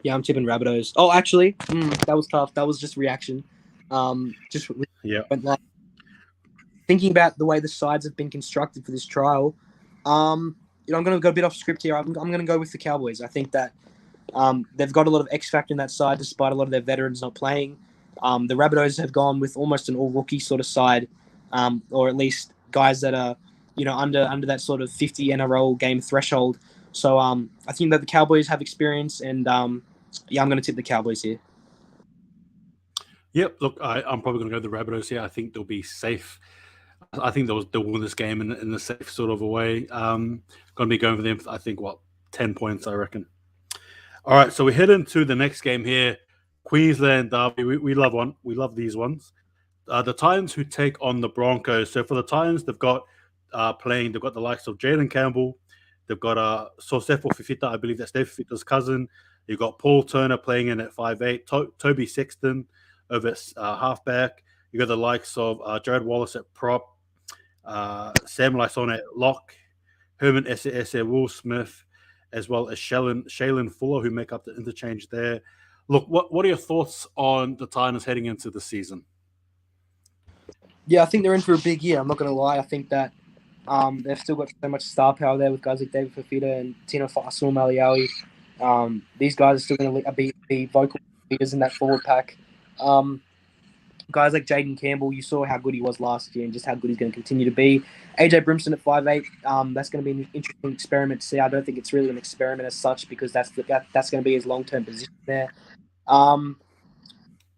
Yeah, I'm tipping Rabbitohs. Oh, actually, that was tough. That was just reaction. Thinking about the way the sides have been constructed for this trial, I'm going to go a bit off script here. I'm going to go with the Cowboys. I think that they've got a lot of X factor in that side, despite a lot of their veterans not playing. The Rabbitohs have gone with almost an all-rookie sort of side, or at least guys that are, under that sort of 50 NRL game threshold. So I think that the Cowboys have experience, and I'm going to tip the Cowboys here. Yep, look, I'm probably going to go the Rabbitohs here. I think they'll be safe. I think they'll win this game in a safe sort of a way. Going to be going for them, I think, 10 points, I reckon. All right, so we head into the next game here. Queensland Derby. We love one. We love these ones. The Titans who take on the Broncos. So for the Titans, they've got they've got the likes of Jalen Campbell. They've got Sosefo Fifita, I believe that's Dave Fifita's cousin. You've got Paul Turner playing in at 5'8", Toby Sexton over at halfback. You've got the likes of Jared Wallace at prop, Sam Lyson at lock, Herman Ese, Will Smith, as well as Shaylin Fuller, who make up the interchange there. Look, what are your thoughts on the Titans heading into the season? Yeah, I think they're in for a big year. I'm not going to lie. I think that they've still got so much star power there with guys like David Fifita and Tino Fa'asuamaleaui. These guys are still going to be vocal leaders in that forward pack. Guys like Jaden Campbell, you saw how good he was last year and just how good he's going to continue to be. AJ Brimson at 5'8", that's going to be an interesting experiment to see. I don't think it's really an experiment as such because that's going to be his long-term position there.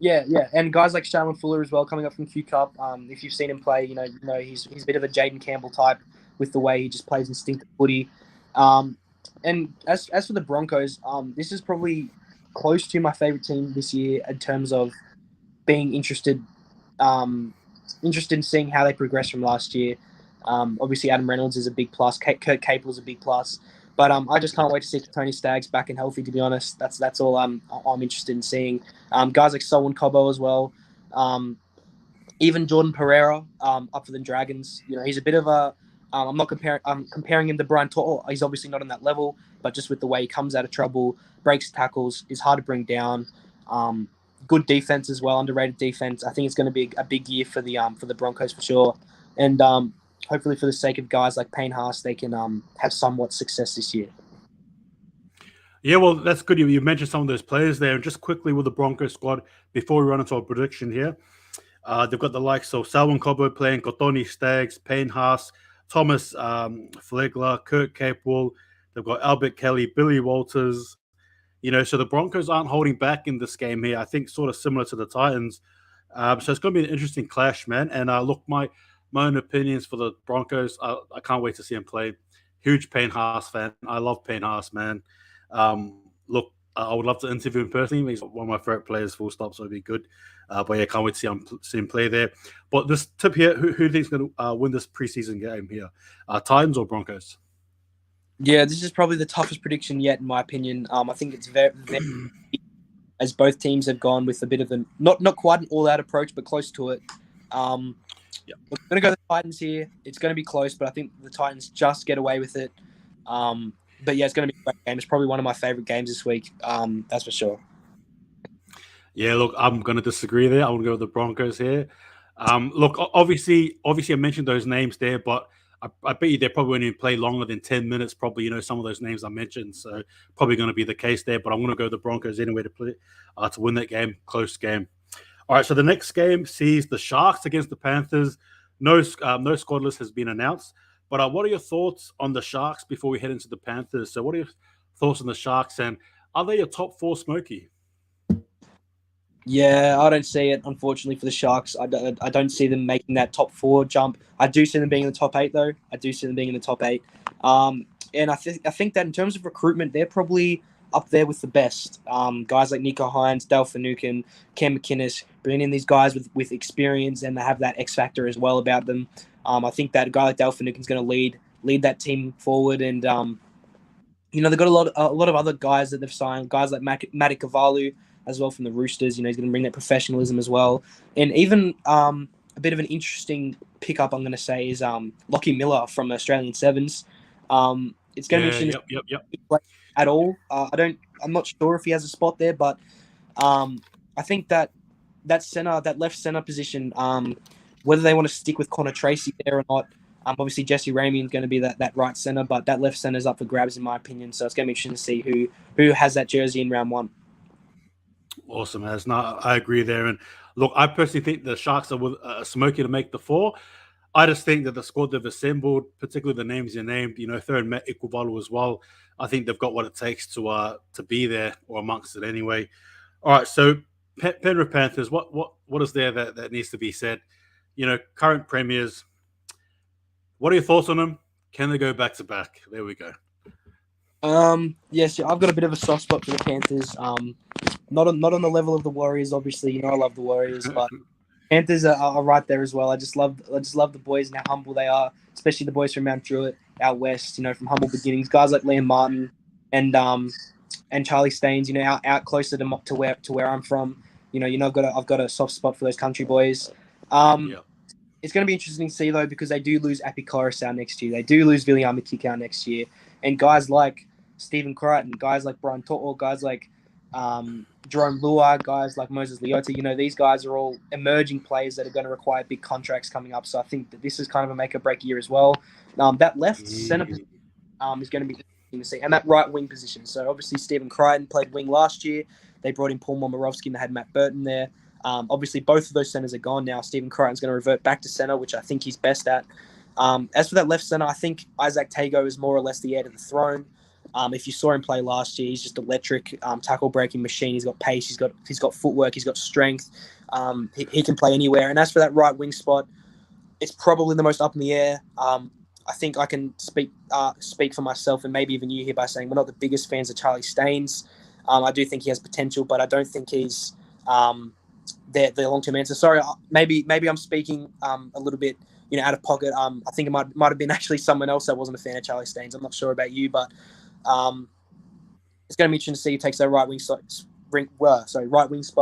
Yeah, and guys like Shaylin Fuller as well coming up from Q Cup. If you've seen him play, you know he's a bit of a Jaden Campbell type with the way he just plays instinctive footy. And as for the Broncos, this is probably close to my favorite team this year in terms of being interested in seeing how they progress from last year. Obviously, Adam Reynolds is a big plus. Kurt Capel is a big plus. But I just can't wait to see Tony Staggs back and healthy, to be honest. That's all I'm interested in seeing. Guys like Selwyn Cobbo as well. Even Jordan Pereira up for the Dragons. He's a bit of a... I'm comparing him to Brian To'o. He's obviously not on that level, but just with the way he comes out of trouble, breaks tackles, is hard to bring down. Good defense as well, underrated defense. I think it's going to be a big year for the Broncos for sure. And hopefully for the sake of guys like Payne Haas, they can have somewhat success this year. Yeah, well, that's good. You mentioned some of those players there. And just quickly with the Broncos squad, before we run into our prediction here, they've got the likes of Selwyn Cobbo playing, Kotoni Staggs, Payne Haas, Thomas Flegler, Kurt Capewell. They've got Albert Kelly, Billy Walters. So the Broncos aren't holding back in this game here. I think sort of similar to the Titans. So it's going to be an interesting clash, man. And look, my own opinions for the Broncos, I can't wait to see him play. Huge Payne Haas fan. I love Payne Haas, man. Look, I would love to interview him personally. He's one of my favorite players, full stop, so it'd be good. But yeah, can't wait to see him play there. But this tip here, who do you think is going to win this preseason game here? Titans or Broncos? Yeah, this is probably the toughest prediction yet, in my opinion. I think it's very as both teams have gone with a bit of a not quite an all-out approach, but close to it. We're going to go the Titans here. It's going to be close, but I think the Titans just get away with it. But yeah, it's going to be a great game. It's probably one of my favorite games this week. That's for sure. Yeah, look, I'm going to disagree there. I'm going to go with the Broncos here. Look, obviously, I mentioned those names there, but I bet you they're probably going to play longer than 10 minutes, probably, some of those names I mentioned. So probably going to be the case there, but I'm going to go with the Broncos anyway to play to win that game, close game. All right, so the next game sees the Sharks against the Panthers. No squad list has been announced, but what are your thoughts on the Sharks before we head into the Panthers? So what are your thoughts on the Sharks, and are they your top 4 Smoky? Yeah, I don't see it, unfortunately, for the Sharks. I don't see them making that top 4 jump. I do see them being in the top 8, though. I do see them being in the top 8. And I think that in terms of recruitment, they're probably up there with the best. Guys like Nico Hines, Dale Finucane, Cam McInnes, bringing in these guys with experience, and they have that X factor as well about them. I think that a guy like Dale Finucane is going to lead that team forward, and they've got a lot of other guys that they've signed, guys like Matty Kavalu as well from the Roosters. He's going to bring that professionalism as well, and even a bit of an interesting pickup, I'm going to say, is Lockie Miller from Australian Sevens. It's going to be interesting at all. I'm not sure if he has a spot there, but I think that left center position, whether they want to stick with Connor Tracy there or not. Obviously, Jesse Ramey is going to be that right center, but that left center is up for grabs in my opinion. So it's going to be interesting to see who has that jersey in round 1. Awesome, as I agree there. And look, I personally think the Sharks are smoky to make the 4. I just think that the squad they've assembled, particularly the names you named, third Matt Ikuvalu as well, I think they've got what it takes to be there or amongst it anyway. All right, so Penrith Panthers, what is there that needs to be said? Current premiers. What are your thoughts on them? Can they go back to back? There we go. Yes, I've got a bit of a soft spot for the Panthers. Not on the level of the Warriors, obviously. I love the Warriors, but Panthers are right there as well. I just love the boys and how humble they are, especially the boys from Mount Druitt out west. From humble beginnings, guys like Liam Martin and Charlie Staines. Out closer to where I'm from. I've got a soft spot for those country boys. It's going to be interesting to see, though, because they do lose Api Coruscant next year. They do lose Viliami Kikau next year. And guys like Stephen Crichton, guys like Brian To'o, guys like Jerome Lua, guys like Moses Leota, these guys are all emerging players that are going to require big contracts coming up. So I think that this is kind of a make-or-break year as well. That left centre position is going to be interesting to see. And that right wing position. So obviously Stephen Crichton played wing last year. They brought in Paul Momirovski and they had Matt Burton there. Obviously, both of those centers are gone now. Stephen Crichton's going to revert back to center, which I think he's best at. As for that left center, I think Isaac Tago is more or less the heir to the throne. If you saw him play last year, he's just electric, tackle breaking machine. He's got pace. He's got footwork. He's got strength. He can play anywhere. And as for that right wing spot, it's probably the most up in the air. I think I can speak for myself and maybe even you here by saying we're not the biggest fans of Charlie Staines. I do think he has potential, but I don't think he's the long-term answer. Sorry, maybe I'm speaking a little bit out of pocket. I think it might have been actually someone else that wasn't a fan of Charlie Staines. I'm not sure about you, but it's going to be interesting to see who takes that right wing spot,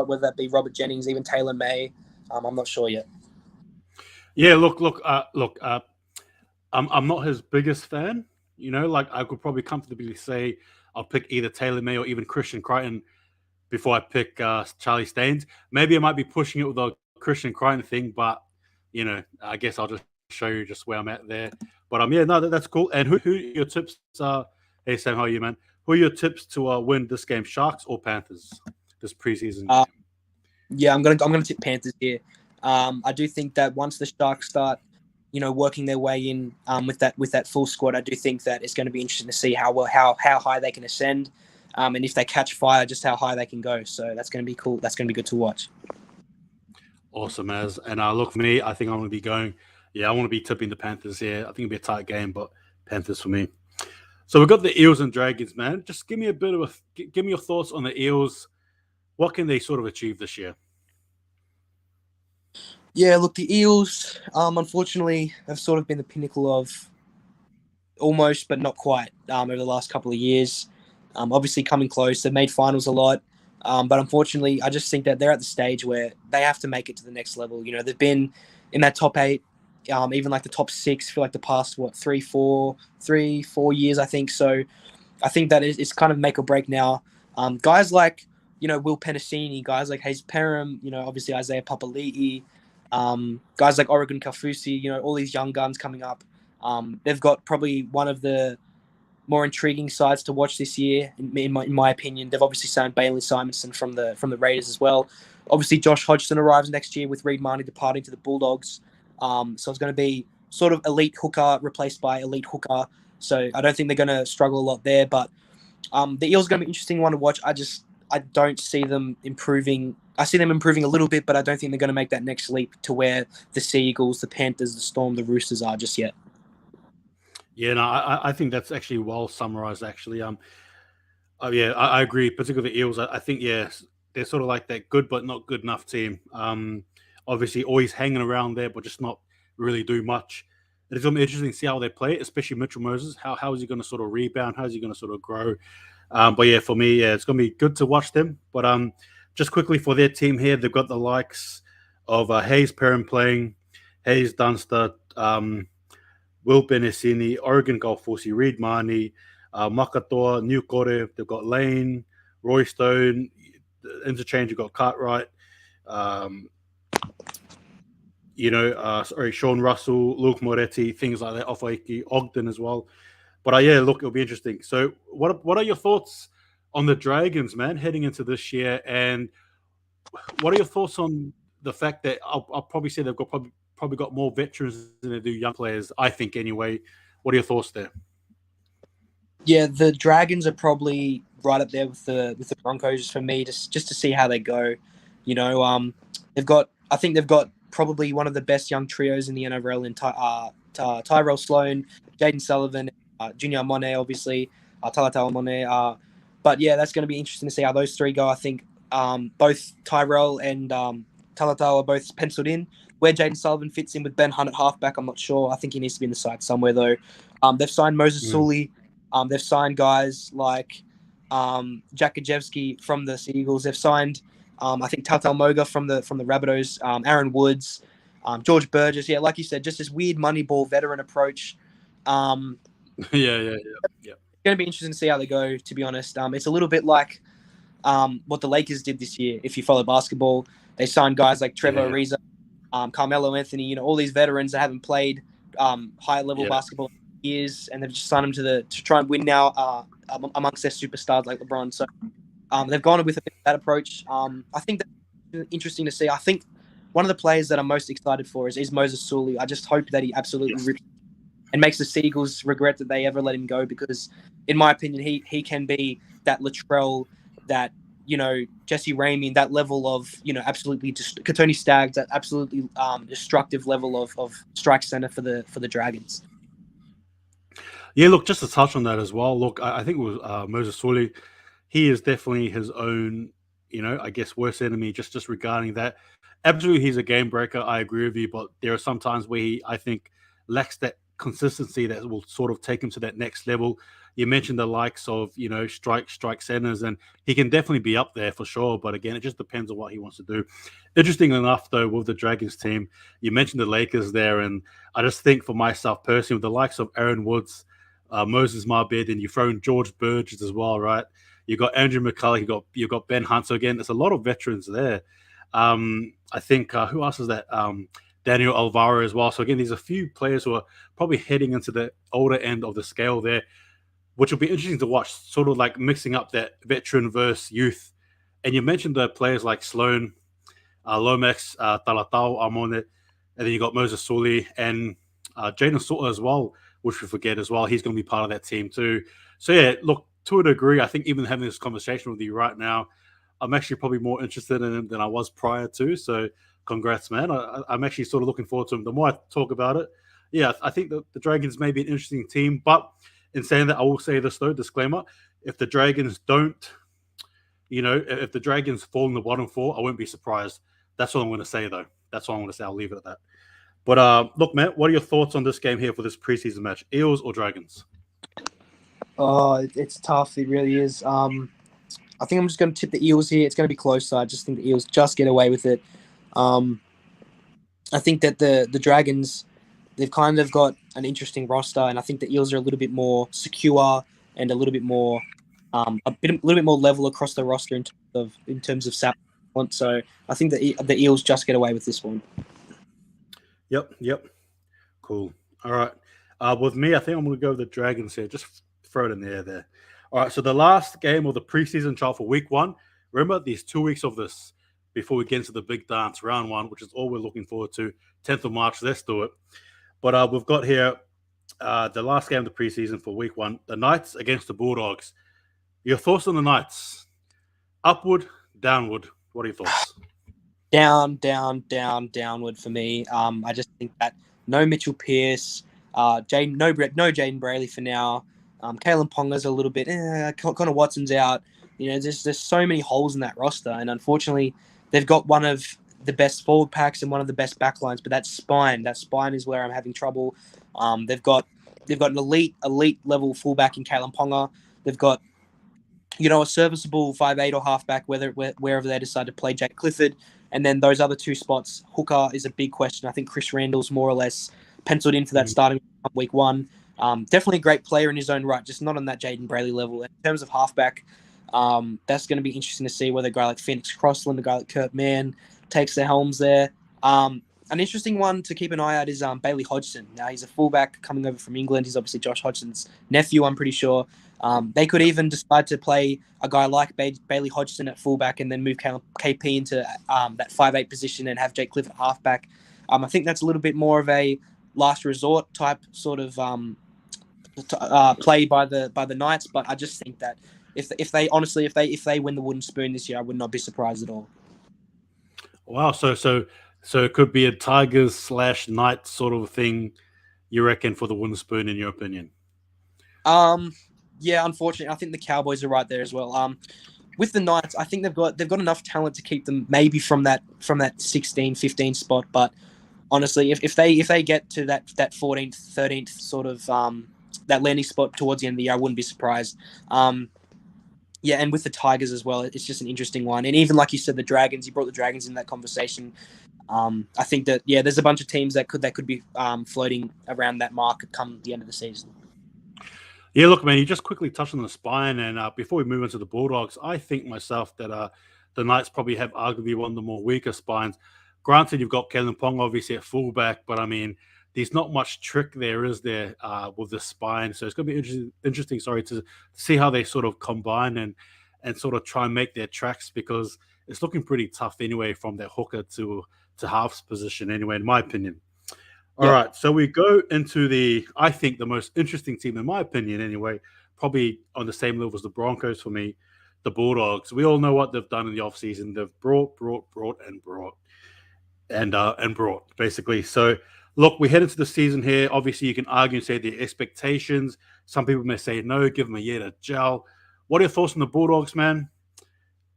whether that be Robert Jennings, even Taylor May. I'm not sure yet. Yeah, look. I'm not his biggest fan. I could probably comfortably say I'll pick either Taylor May or even Christian Crichton before I pick Charlie Staines. Maybe I might be pushing it with the Christian Crichton thing, but I guess I'll just show you just where I'm at there. But yeah, no, that's cool. And who your tips are? Hey Sam, how are you, man? Who are your tips to win this game? Sharks or Panthers? This preseason game? Yeah, I'm gonna tip Panthers here. I do think that once the Sharks start, working their way in with that full squad, I do think that it's going to be interesting to see how high they can ascend, and if they catch fire, just how high they can go. So that's going to be cool. That's going to be good to watch. Awesome, as and look, for me, I think I'm going to be going. Yeah, I want to be tipping the Panthers here. I think it'll be a tight game, but Panthers for me. So we've got the Eels and Dragons, man. Just give me give me your thoughts on the Eels. What can they sort of achieve this year? Yeah, look, the Eels, unfortunately, have sort of been the pinnacle of almost, but not quite, over the last couple of years. Obviously coming close. They've made finals a lot. But unfortunately, I just think that they're at the stage where they have to make it to the next level. They've been in that top 8, even like the top 6 for like the past, 3-4 years, I think. So I think that it's kind of make or break now. Guys like, Will Penasini, guys like Hayes Perham, obviously Isaiah Papali'i, guys like Oregon Kaufusi, all these young guns coming up. They've got probably one of the more intriguing sides to watch this year, in my opinion. They've obviously signed Bailey Simonson from the Raiders as well. Obviously, Josh Hodgson arrives next year with Reid Marnie departing to the Bulldogs. So it's going to be sort of elite hooker replaced by elite hooker. So I don't think they're going to struggle a lot there. But the Eels are going to be an interesting one to watch. I don't see them improving. I see them improving a little bit, but I don't think they're going to make that next leap to where the Sea Eagles, the Panthers, the Storm, the Roosters are just yet. Yeah, no, I think that's actually well summarized. Actually, yeah, I agree. Particularly the Eels, I think they're sort of like that good but not good enough team. Obviously, always hanging around there, but just not really do much. It's going to be interesting to see how they play, especially Mitchell Moses. How is he going to sort of rebound? How is he going to sort of grow? But yeah, for me, it's going to be good to watch them. But just quickly for their team here, they've got the likes of Hayes Perham playing, Hayes Dunster, Will Penasini, Oregon Kaufusi, Reid Marnie, Makatoa, New Kore. They've got Lane, Roy Stone, interchange. You've got Cartwright, Sean Russell, Luke Moretti, things like that, Ofaiki, Ogden as well. But yeah, look, it'll be interesting. So what are your thoughts on the Dragons, man, heading into this year? And what are your thoughts on the fact that I'll probably say they've got probably got more veterans than they do young players, I think, anyway. What are your thoughts there? Yeah, the Dragons are probably right up there with the Broncos for me, just to see how they go. I think they've got probably one of the best young trios in the NRL in Tyrell Sloan, Jaden Sullivan, Junior Monet, obviously, Talatau Monet. But yeah, that's going to be interesting to see how those three go. I think both Tyrell and Talatau are both penciled in. Where Jaden Sullivan fits in with Ben Hunt at halfback, I'm not sure. I think he needs to be in the side somewhere, though. They've signed Moses Sully. They've signed guys like Jack Gajewski from the Sea Eagles. They've signed, I think, Tautau Moga from the Rabbitohs, Aaron Woods, George Burgess. Yeah, like you said, just this weird Moneyball veteran approach. Yeah. It's going to be interesting to see how they go, to be honest. It's a little bit like what the Lakers did this year. If you follow basketball, they signed guys like Trevor Ariza, Carmelo Anthony, all these veterans that haven't played higher level basketball in years, and they've just signed them to try and win now amongst their superstars like LeBron. So they've gone with a bit of that approach. I think that's interesting to see. I think one of the players that I'm most excited for is Moses Sully. I just hope that he absolutely rips and makes the Sea Eagles regret that they ever let him go, because in my opinion, he can be that Latrell, that Jesse Ramey, that level of absolutely just Katoni Staggs, that absolutely destructive level of strike center for the Dragons. Yeah, look, just to touch on that as well. Look, I think it was Moses Sully. He is definitely his own, I guess, worst enemy. Just regarding that, absolutely, he's a game breaker. I agree with you, but there are some times where he, I think, lacks that consistency that will sort of take him to that next level. You mentioned the likes of, strike centers, and he can definitely be up there for sure. But again, it just depends on what he wants to do. Interesting enough, though, with the Dragons team, you mentioned the Lakers there, and I just think for myself personally, with the likes of Aaron Woods, Moses Marbid, and you throw in George Burgess as well, right? You got Andrew McCullough, you got Ben Hunt. So again, there's a lot of veterans there. I think who else is that? Daniel Alvaro as well. So again, there's a few players who are probably heading into the older end of the scale there, which will be interesting to watch, sort of like mixing up that veteran versus youth. And you mentioned the players like Sloan, Lomax, Talatau, Amone, and then you got Moses Sully and Jaden Sutter as well, which we forget as well. He's going to be part of that team too. So yeah, look, to a degree, I think even having this conversation with you right now, I'm actually probably more interested in him than I was prior to. So congrats, man. I'm actually sort of looking forward to him. The more I talk about it, yeah, I think the Dragons may be an interesting team. But in saying that, I will say this though, disclaimer, if the Dragons don't, if the Dragons fall in the bottom four, I won't be surprised. That's what I'm going to say though. That's what I'm going to say. I'll leave it at that. But look, Matt, what are your thoughts on this game here for this preseason match? Eels or Dragons? Oh, it's tough. It really is. I think I'm just going to tip the Eels here. It's going to be close. I just think the Eels just get away with it. I think that the Dragons, they've kind of got an interesting roster, and I think the Eels are a little bit more secure and a little bit more, a little bit more level across the roster in terms of talent. So I think the Eels just get away with this one. Yep. Cool. All right. With me, I think I'm going to go with the Dragons here. Just throw it in the air there. All right, so the last game of the preseason trial for week 1. Remember, these 2 weeks of this before we get into the big dance, round 1, which is all we're looking forward to. 10th of March, let's do it. But we've got here the last game of the preseason for week 1, the Knights against the Bulldogs. Your thoughts on the Knights? Upward, downward? What are your thoughts? Downward for me. I just think that no Mitchell Pearce, no Jaden Brayley for now. Kalen Ponga's a little bit, Connor Watson's out. There's so many holes in that roster, and unfortunately, they've got one of the best forward packs and one of the best backlines. But that spine is where I'm having trouble. They've got an elite level fullback in Kalen Ponga. They've got a serviceable 5'8" or halfback, wherever they decide to play Jake Clifford, and then those other 2 spots. Hooker is a big question. I think Chris Randall's more or less penciled in for that starting week 1. Definitely a great player in his own right, just not on that Jaden Brayley level. In terms of halfback, that's going to be interesting to see whether a guy like Phoenix Crossland, a guy like Kurt Mann takes the helms there. An interesting one to keep an eye out is Bailey Hodgson. Now, he's a fullback coming over from England. He's obviously Josh Hodgson's nephew, I'm pretty sure. They could even decide to play a guy like Bailey Hodgson at fullback and then move KP into that 5'8" position and have Jake Clifford at halfback. I think that's a little bit more of a last resort type sort of play by the Knights, but I just think that if they win the wooden spoon this year, I would not be surprised at all. Wow, so it could be a Tigers/Knights sort of thing, you reckon, for the wooden spoon, in your opinion? Yeah, unfortunately, I think the Cowboys are right there as well. With the Knights, I think they've got enough talent to keep them maybe from that 16, 15 spot, but honestly, if they get to that 14th, 13th sort of that landing spot towards the end of the year, I wouldn't be surprised. And with the Tigers as well, it's just an interesting one. And even like you said, the Dragons, you brought the Dragons in that conversation. I think that there's a bunch of teams that could be floating around that mark come the end of the season. Yeah, look, man, you just quickly touched on the spine, and before we move into the Bulldogs, I think myself that the Knights probably have arguably one of the more weaker spines. Granted, you've got Kalen Pong obviously at fullback, but I mean, there's not much trick there, is there, with the spine? So it's going to be interesting, to see how they sort of combine and sort of try and make their tracks, because it's looking pretty tough anyway from their hooker to halves position anyway, in my opinion. All right, so we go into I think the most interesting team, in my opinion anyway, probably on the same level as the Broncos for me, the Bulldogs. We all know what they've done in the offseason. They've brought, basically. So, look, we head into the season here. Obviously, you can argue and say the expectations. Some people may say no, give them a year to gel. What are your thoughts on the Bulldogs, man?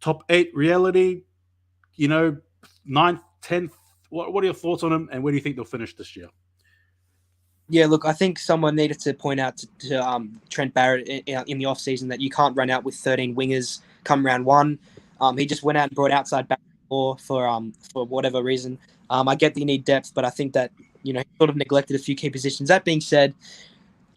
Top 8 reality, 9th, 10th. What are your thoughts on them, and where do you think they'll finish this year? Yeah, look, I think someone needed to point out to Trent Barrett in the offseason that you can't run out with 13 wingers come round 1. He just went out and brought outside back for whatever reason. I get that you need depth, but I think that he sort of neglected a few key positions. That being said,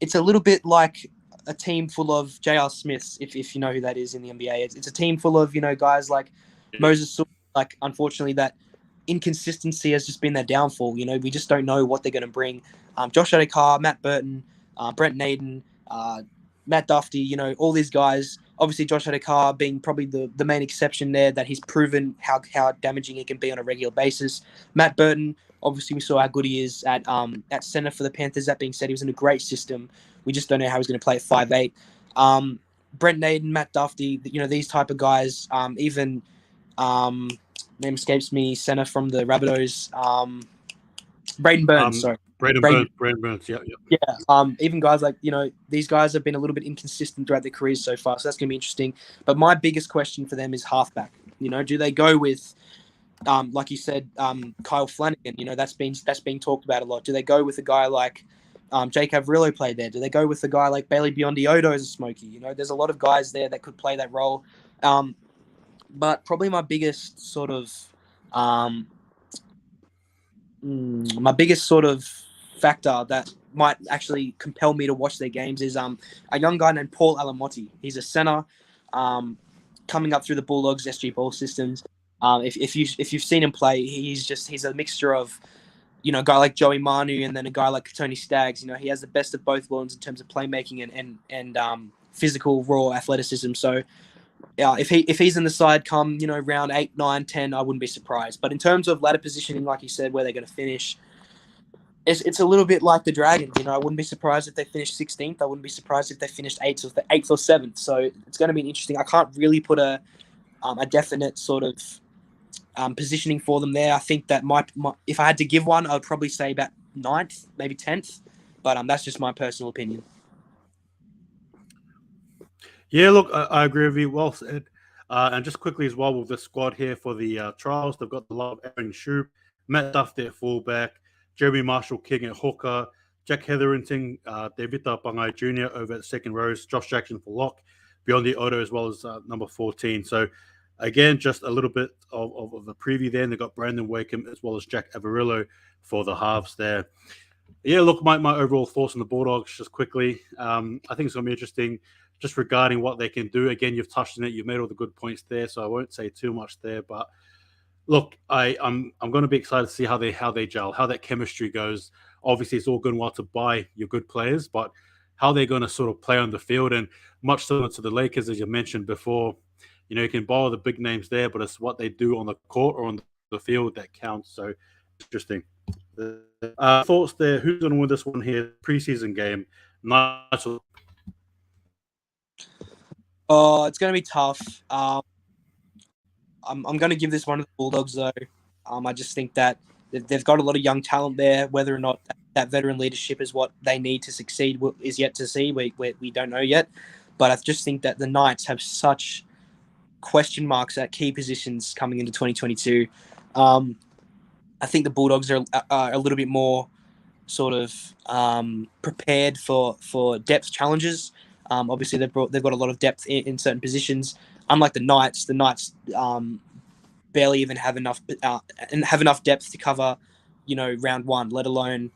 it's a little bit like a team full of J.R. Smiths, if you know who that is in the NBA. It's a team full of guys like Moses, like unfortunately that inconsistency has just been their downfall. You know, we just don't know what they're going to bring. Josh Adokar, Matt Burton, Brent Naden, Matt Duffy, you know, all these guys. Obviously, Josh Adokar being probably the main exception there, that he's proven how damaging he can be on a regular basis. Matt Burton, obviously, we saw how good he is at centre for the Panthers. That being said, he was in a great system. We just don't know how he's going to play at 5'8". Brent Naden, Matt Duffy, you know, these type of guys. Even name escapes me, centre from the Rabbitohs. Braden Burns, sorry. Braden Burns, yeah. Even guys like, you know, these guys have been a little bit inconsistent throughout their careers so far, so that's going to be interesting. But my biggest question for them is halfback. You know, do they go with, like you said, Kyle Flanagan? You know, that's being talked about a lot. Do they go with a guy like Jake Averillo played there? Do they go with a guy like Bailey Biondi-Odo as a smoky? You know, there's a lot of guys there that could play that role. But probably my biggest sort of factor that might actually compel me to watch their games is a young guy named Paul Alamotti. He's a centre coming up through the Bulldogs SG ball systems. If you've seen him play, he's a mixture of, you know, a guy like Joey Manu and then a guy like Tony Staggs. You know, he has the best of both worlds in terms of playmaking and physical raw athleticism. So if he's in the side come, you know, round 8, 9, 10, I wouldn't be surprised. But in terms of ladder positioning, like you said, where they're going to finish, it's a little bit like the Dragons. You know, I wouldn't be surprised if they finished 16th. I wouldn't be surprised if they finished 8th or 7th. So it's going to be interesting. I can't really put a definite sort of positioning for them there. I think that if I had to give one, I would probably say about 9th, maybe 10th. But that's just my personal opinion. Yeah, look, I agree with you. Well said. And just quickly as well with the squad here for the trials, they've got the love of Aaron Shoup, Matt Duffy at fullback, Jeremy Marshall-King at hooker, Jack Hetherington, Devita Bangai Jr. over at second rows, Josh Jackson for lock, Biondi-Odo as well as number 14. So, again, just a little bit of the preview there. And they've got Brandon Wakeham as well as Jack Averillo for the halves there. Yeah, look, my overall thoughts on the Bulldogs just quickly. I think it's going to be interesting just regarding what they can do. Again, you've touched on it. You've made all the good points there, so I won't say too much there. But look, I'm going to be excited to see how they gel, how that chemistry goes. Obviously, it's all good and well to buy your good players, but how they're going to sort of play on the field, and much similar to the Lakers, as you mentioned before, you know, you can borrow the big names there, but it's what they do on the court or on the field that counts. So interesting. Thoughts there? Who's going to win this one here? Preseason game. Nice. Oh, it's going to be tough. I'm going to give this one to the Bulldogs, though. I just think that they've got a lot of young talent there. Whether or not that veteran leadership is what they need to succeed is yet to see. We don't know yet. But I just think that the Knights have such question marks at key positions coming into 2022. I think the Bulldogs are a little bit more sort of prepared for depth challenges. Obviously, they've got a lot of depth in certain positions. Unlike the Knights barely even have enough depth to cover, you know, round one, let alone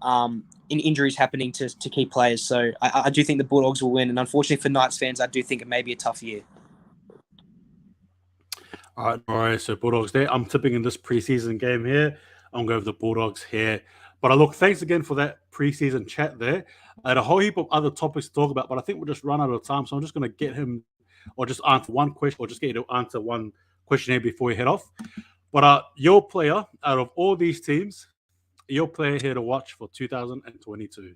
in injuries happening to key players. So I do think the Bulldogs will win, and unfortunately for Knights fans, I do think it may be a tough year. All right. So Bulldogs there. I'm tipping in this preseason game here. I'm going with the Bulldogs here. But look, thanks again for that preseason chat there. I had a whole heap of other topics to talk about, but I think we'll just run out of time. So I'm just going to get him, or just answer one question, or just get you to answer one question here before we head off. But your player out of all these teams, your player here to watch for 2022.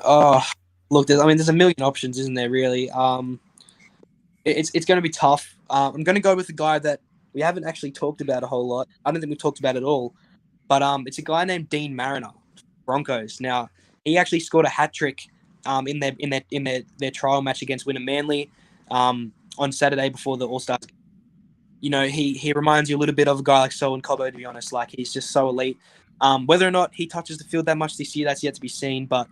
Oh, look, there's a million options, isn't there? Really, it's going to be tough. I'm going to go with a guy that we haven't actually talked about a whole lot. I don't think we've talked about it at all. But it's a guy named Dean Mariner, Broncos. Now, he actually scored a hat trick in their trial match against Winner Manly on Saturday before the All-Stars. You know, he reminds you a little bit of a guy like Selwyn Cobbo, to be honest. Like, he's just so elite. Whether or not he touches the field that much this year, that's yet to be seen. But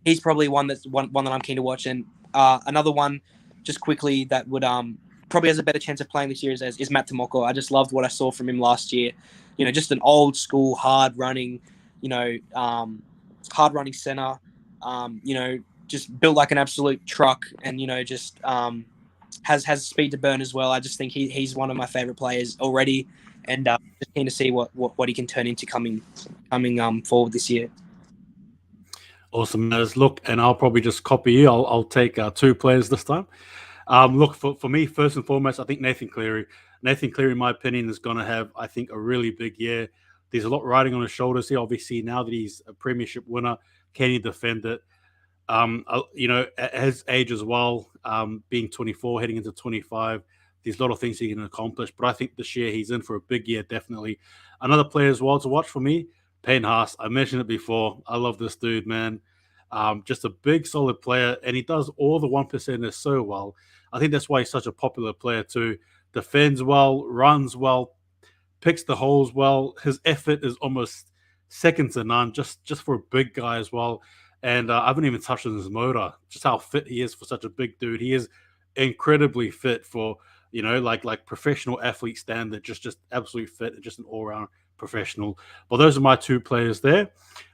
he's probably one that I'm keen to watch. And another one, just quickly, that would probably has a better chance of playing this year is Matt Tomoko. I just loved what I saw from him last year. You know, just an old school, hard running center. You know, just built like an absolute truck, and you know, just has speed to burn as well. I just think he's one of my favorite players already, and just keen to see what he can turn into coming forward this year. Awesome, Naz. Look, and I'll probably just copy you. I'll take 2 players this time. Look, for me, first and foremost, I think Nathan Cleary. Nathan Cleary, in my opinion, is going to have, I think, a really big year. There's a lot riding on his shoulders here. Obviously, now that he's a premiership winner, can he defend it? At his age as well, being 24, heading into 25, there's a lot of things he can accomplish. But I think this year he's in for a big year, definitely. Another player as well to watch for me, Payne Haas. I mentioned it before. I love this dude, man. Just a big, solid player, and he does all the 1%ers so well. I think that's why he's such a popular player too. Defends well, runs well, picks the holes well. His effort is almost second to none, just for a big guy as well. And I haven't even touched on his motor, just how fit he is for such a big dude. He is incredibly fit for, like professional athlete standard, just absolutely fit, just an all-round professional. Well, those are my 2 players there.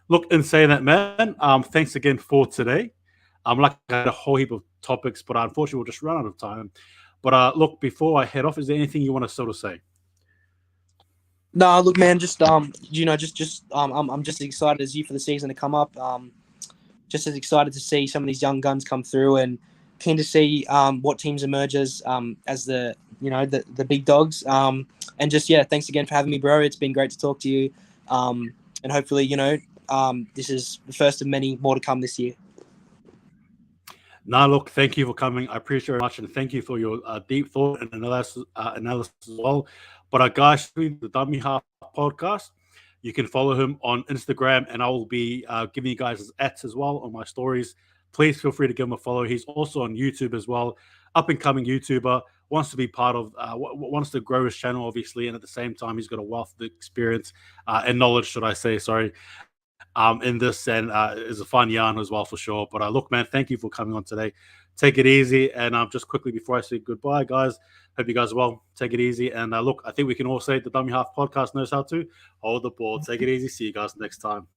Look, in saying that, man, thanks again for today. Like I had a whole heap of topics, but unfortunately we'll just run out of time. But look, before I head off, is there anything you want to sort of say? No, look, man, just I'm just as excited as you for the season to come up. Just as excited to see some of these young guns come through, and keen to see what teams emerge as the big dogs. And just thanks again for having me, bro. It's been great to talk to you. And hopefully, this is the first of many more to come this year. No, look, thank you for coming. I appreciate it very much, and thank you for your deep thought and analysis as well. But guys, the Dummy Half podcast, you can follow him on Instagram, and I will be giving you guys his ats as well on my stories. Please feel free to give him a follow. He's also on YouTube as well. Up and coming YouTuber, wants to be part of, wants to grow his channel, obviously, and at the same time, he's got a wealth of experience and knowledge, should I say? Sorry. In this, and is a fun yarn as well for sure. But look, man, thank you for coming on today. Take it easy, and just quickly before I say goodbye, guys, hope you guys are well. Take it easy, and look, I think we can all say the Dummy Half podcast knows how to hold the ball. Take it easy. See you guys next time.